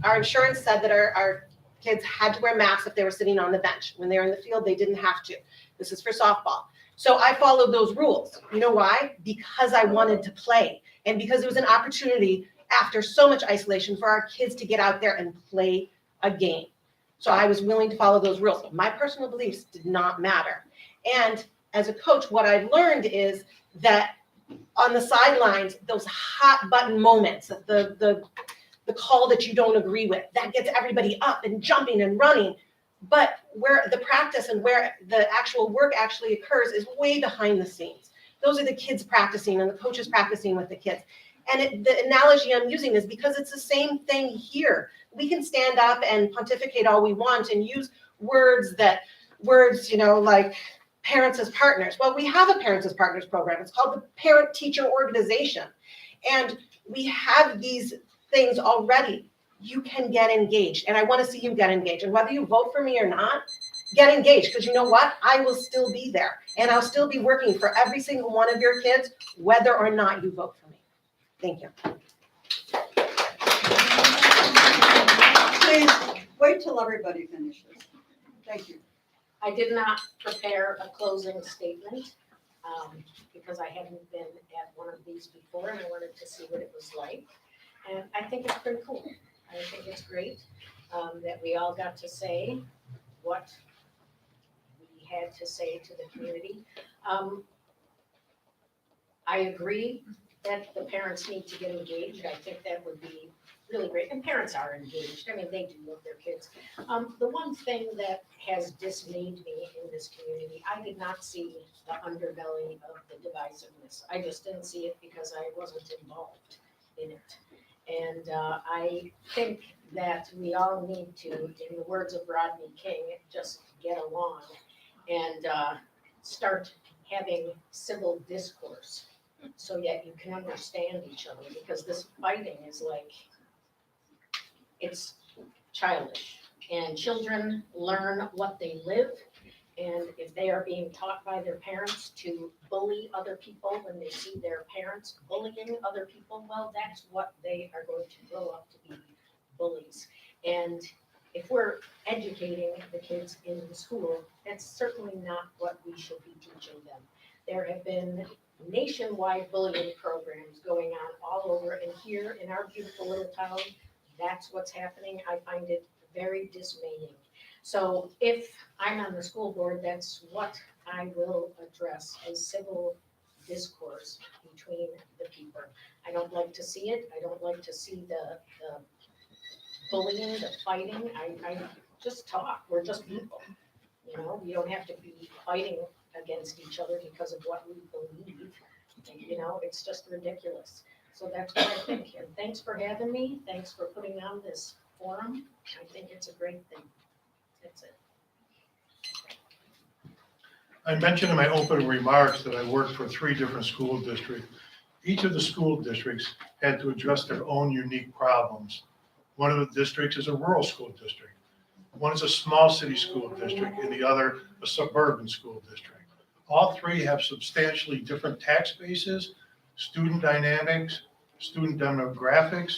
S2: our insurance said that our kids had to wear masks if they were sitting on the bench. When they were in the field, they didn't have to. This is for softball. So I followed those rules. You know why? Because I wanted to play and because it was an opportunity after so much isolation for our kids to get out there and play a game. So I was willing to follow those rules. My personal beliefs did not matter. And as a coach, what I've learned is that on the sidelines, those hot button moments, the call that you don't agree with, that gets everybody up and jumping and running. But where the practice and where the actual work actually occurs is way behind the scenes. Those are the kids practicing and the coaches practicing with the kids. And the analogy I'm using is because it's the same thing here. We can stand up and pontificate all we want and use words, like parents as partners. Well, we have a parents as partners program. It's called the Parent Teacher Organization. And we have these things already. You can get engaged. And I want to see you get engaged. And whether you vote for me or not, get engaged. Because you know what? I will still be there. And I'll still be working for every single one of your kids, whether or not you vote for me. Thank you.
S3: Please wait till everybody finishes. Thank you.
S5: I did not prepare a closing statement because I hadn't been at one of these before and I wanted to see what it was like. And I think it's pretty cool. I think it's great that we all got to say what we had to say to the community. I agree that the parents need to get engaged. I think that would be really great. And parents are engaged. I mean, they do love their kids. The one thing that has dismayed me in this community, I did not see the underbelly of the divisiveness. I just didn't see it because I wasn't involved in it. And I think that we all need to, in the words of Rodney King, just get along and start having civil discourse so that you can understand each other, because this fighting is like, it's childish. And children learn what they live. And if they are being taught by their parents to bully other people when they see their parents bullying other people, well, that's what they are going to grow up to be, bullies. And if we're educating the kids in the school, that's certainly not what we should be teaching them. There have been nationwide bullying programs going on all over, and here in our beautiful little town, that's what's happening. I find it very dismaying. So if I'm on the school board, that's what I will address, a civil discourse between the people. I don't like to see it. I don't like to see the bullying, the fighting. I just talk. We're just people. You know, we don't have to be fighting against each other because of what we believe. You know, it's just ridiculous. So that's what I think. And thanks for having me. Thanks for putting on this forum. I think it's a great thing. That's it.
S4: I mentioned in my opening remarks that I worked for 3 different school districts. Each of the school districts had to address their own unique problems. One of the districts is a rural school district. One is a small city school district, and the other a suburban school district. All 3 have substantially different tax bases, student dynamics, student demographics,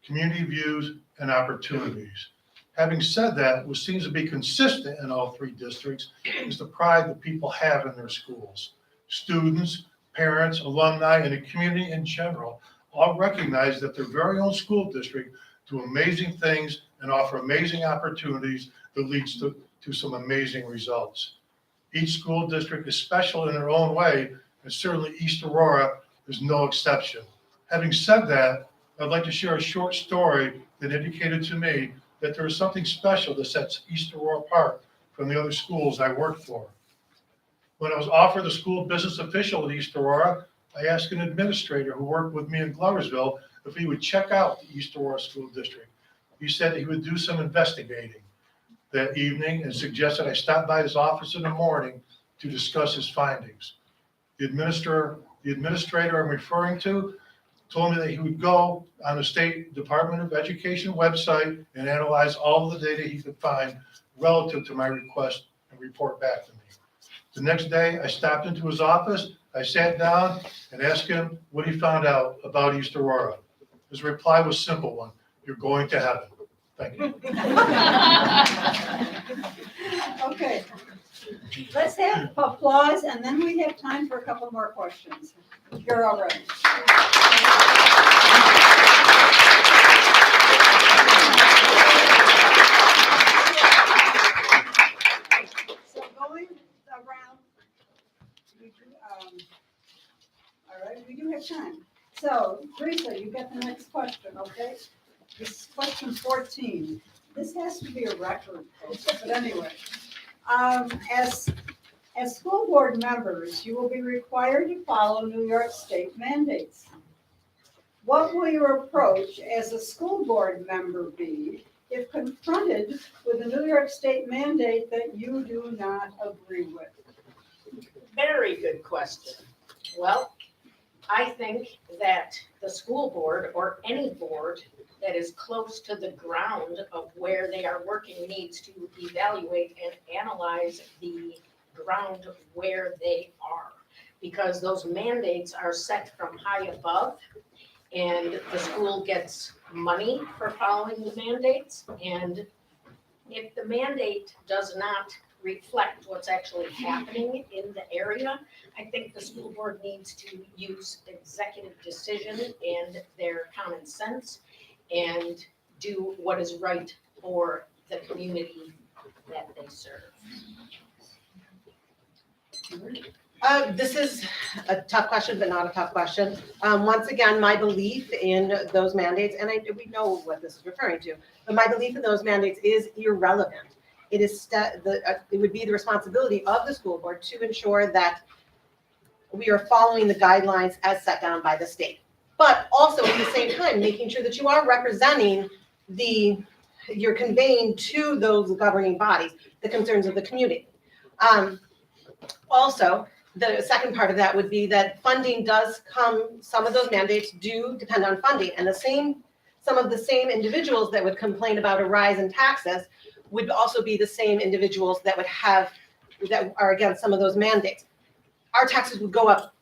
S4: community views, and opportunities. Having said that, what seems to be consistent in all 3 districts is the pride that people have in their schools. Students, parents, alumni, and the community in general all recognize that their very own school district do amazing things and offer amazing opportunities that leads to some amazing results. Each school district is special in their own way, and certainly East Aurora is no exception. Having said that, I'd like to share a short story that indicated to me that there is something special that sets East Aurora apart from the other schools I worked for. When I was offered the school business official at East Aurora, I asked an administrator who worked with me in Gloversville if he would check out the East Aurora School District. He said that he would do some investigating that evening and suggested I stop by his office in the morning to discuss his findings. The administrator I'm referring to told me that he would go on the State Department of Education website and analyze all of the data he could find relative to my request and report back to me. The next day, I stopped into his office, I sat down and asked him what he found out about East Aurora. His reply was a simple one: you're going to heaven. Thank you.
S3: Okay. Let's have applause, and then we have time for a couple more questions. You're all right. So going around, we do, all right, we do have time. So Teresa, you get the next question, okay? This is question 14. This has to be a record, folks, but anyway. As school board members, you will be required to follow New York State mandates. What will your approach as a school board member be if confronted with a New York State mandate that you do not agree with?
S5: Very good question. Well, I think that the school board or any board that is close to the ground of where they are working needs to evaluate and analyze the ground where they are. Because those mandates are set from high above, and the school gets money for following the mandates. And if the mandate does not reflect what's actually happening in the area, I think the school board needs to use executive decision and their common sense and do what is right for the community that they serve.
S2: This is a tough question, but not a tough question. Once again, my belief in those mandates, and we know what this is referring to, but my belief in those mandates is irrelevant. It is it would be the responsibility of the school board to ensure that we are following the guidelines as set down by the state. But also at the same time, making sure that you are representing you're conveying to those governing bodies the concerns of the community. Also, the second part of that would be that funding does come, some of those mandates do depend on funding, and some of the same individuals that would complain about a rise in taxes would also be the same individuals that are against some of those mandates. Our taxes would go up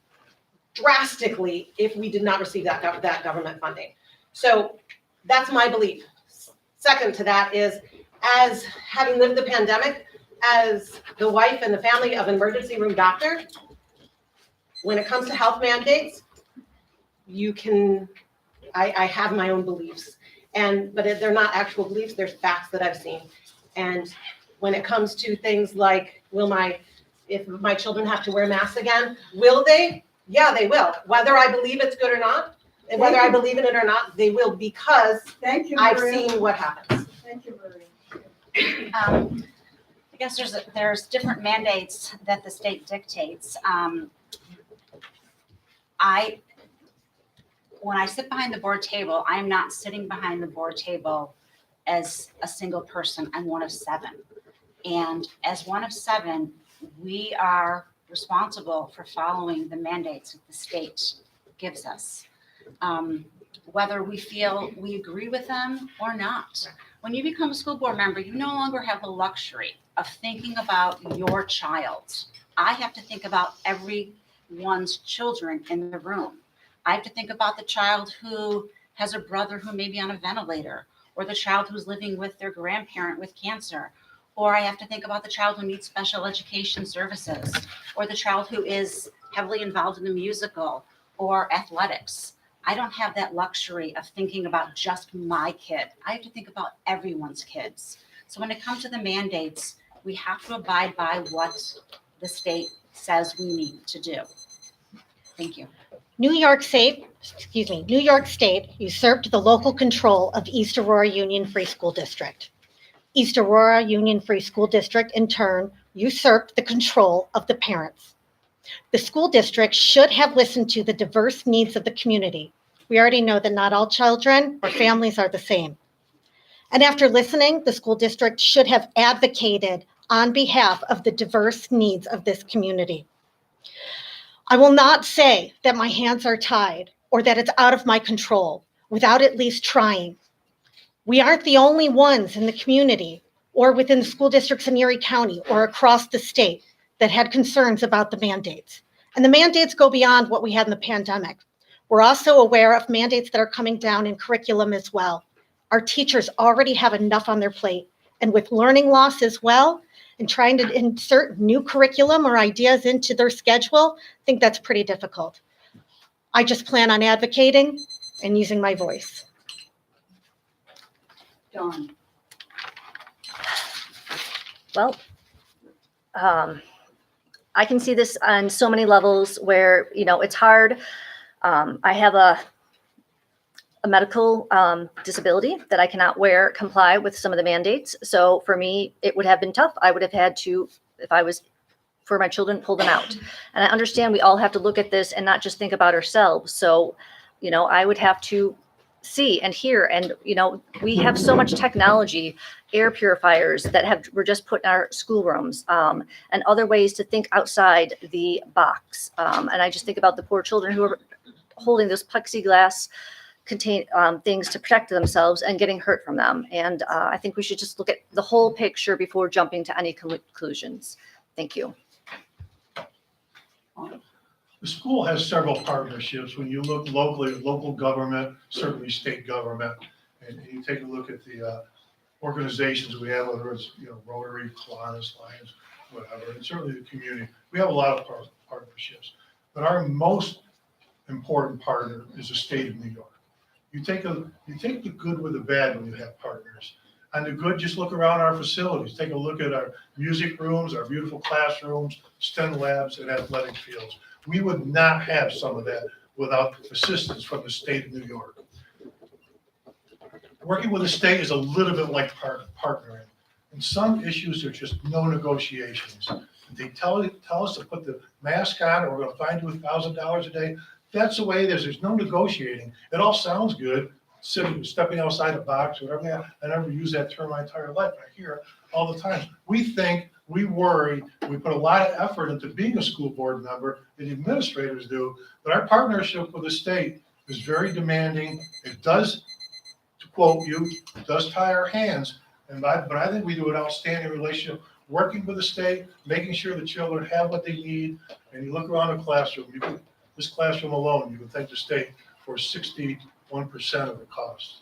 S2: drastically if we did not receive that government funding. So that's my belief. Second to that is, as having lived the pandemic, as the wife and the family of an emergency room doctor, when it comes to health mandates, I have my own beliefs, but they're not actual beliefs, they're facts that I've seen. And when it comes to things like, if my children have to wear masks again, will they? Yeah, they will. Whether I believe it's good or not, and whether I believe in it or not, they will, because
S3: Thank you,
S2: I've
S3: Maria.
S2: seen what happens.
S3: Thank you, Maria.
S6: I guess there's different mandates that the state dictates. When I sit behind the board table, I'm not sitting behind the board table as a single person. I'm one of 7. And as one of 7, we are responsible for following the mandates that the state gives us, whether we feel we agree with them or not. When you become a school board member, you no longer have the luxury of thinking about your child. I have to think about everyone's children in the room. I have to think about the child who has a brother who may be on a ventilator, or the child who's living with their grandparent with cancer. Or I have to think about the child who needs special education services, or the child who is heavily involved in the musical or athletics. I don't have that luxury of thinking about just my kid. I have to think about everyone's kids. So when it comes to the mandates, we have to abide by what the state says we need to do. Thank you.
S7: New York State usurped the local control of East Aurora Union Free School District. East Aurora Union Free School District, in turn, usurped the control of the parents. The school district should have listened to the diverse needs of the community. We already know that not all children or families are the same. And after listening, the school district should have advocated on behalf of the diverse needs of this community. I will not say that my hands are tied or that it's out of my control without at least trying. We aren't the only ones in the community or within the school districts in Erie County or across the state that had concerns about the mandates. And the mandates go beyond what we had in the pandemic. We're also aware of mandates that are coming down in curriculum as well. Our teachers already have enough on their plate, and with learning loss as well, and trying to insert new curriculum or ideas into their schedule, I think that's pretty difficult. I just plan on advocating and using my voice.
S3: Dawn.
S8: Well, I can see this on so many levels where, it's hard. I have a medical disability that I cannot comply with some of the mandates. So for me, it would have been tough. I would have had to, if I was for my children, pull them out. And I understand we all have to look at this and not just think about ourselves. So, I would have to see and hear, and, we have so much technology, air purifiers that were just put in our schoolrooms, and other ways to think outside the box. And I just think about the poor children who are holding those plexiglass things to protect themselves and getting hurt from them. And I think we should just look at the whole picture before jumping to any conclusions. Thank you.
S4: The school has several partnerships. When you look locally, local government, certainly state government, and you take a look at the organizations we have, whether it's, Rotary, Kiwanis, Lions, whatever, and certainly the community. We have a lot of partnerships. But our most important partner is the state of New York. You take the good with the bad when you have partners. And the good, just look around our facilities. Take a look at our music rooms, our beautiful classrooms, STEM labs, and athletic fields. We would not have some of that without assistance from the state of New York. Working with the state is a little bit like partnering. In some issues, there's just no negotiations. They tell us to put the mask on, or we're going to find you $1,000 a day. That's the way it is. There's no negotiating. It all sounds good, stepping outside the box, whatever. I never use that term my entire life. I hear it all the time. We think, we worry, we put a lot of effort into being a school board member, the administrators do, but our partnership with the state is very demanding. It does, to quote you, it does tie our hands, but I think we do an outstanding relationship working with the state, making sure the children have what they need. And you look around the classroom, this classroom alone, you can thank the state for 61% of the cost.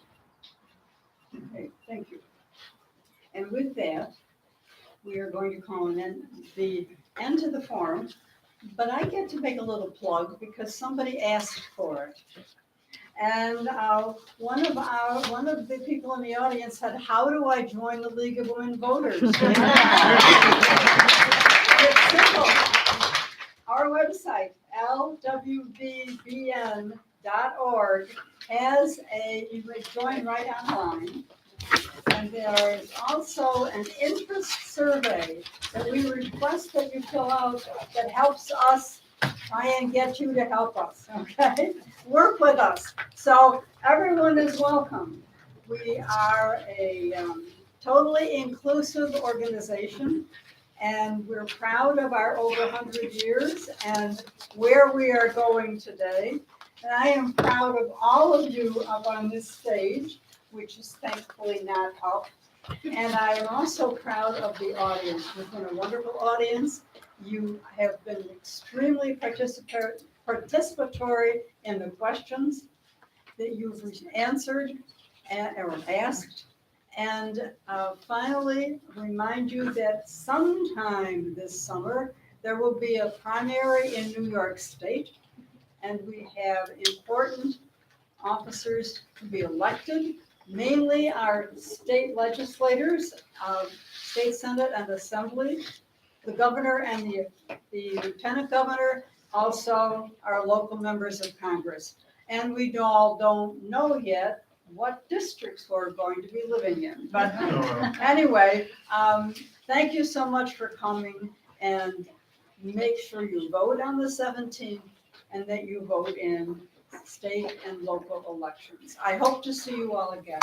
S3: Okay, thank you. And with that, we are going to call the end to the forum, but I get to make a little plug because somebody asked for it. And one of the people in the audience said, "How do I join the League of Women Voters?" It's simple. Our website, lwvbn.org, has you can join right online. And there is also an interest survey that we request that you fill out that helps us try and get you to help us, okay? Work with us. So everyone is welcome. We are a totally inclusive organization, and we're proud of our over 100 years and where we are going today. And I am proud of all of you up on this stage, which is thankfully not up. And I am also proud of the audience. We've been a wonderful audience. You have been extremely participatory in the questions that you've answered or asked. And finally, remind you that sometime this summer, there will be a primary in New York State, and we have important officers to be elected. Mainly our state legislators, state senate and assembly, the governor and the lieutenant governor, also our local members of Congress. And we all don't know yet what districts we're going to be living in. But anyway, thank you so much for coming, and make sure you vote on the 17th and that you vote in state and local elections. I hope to see you all again.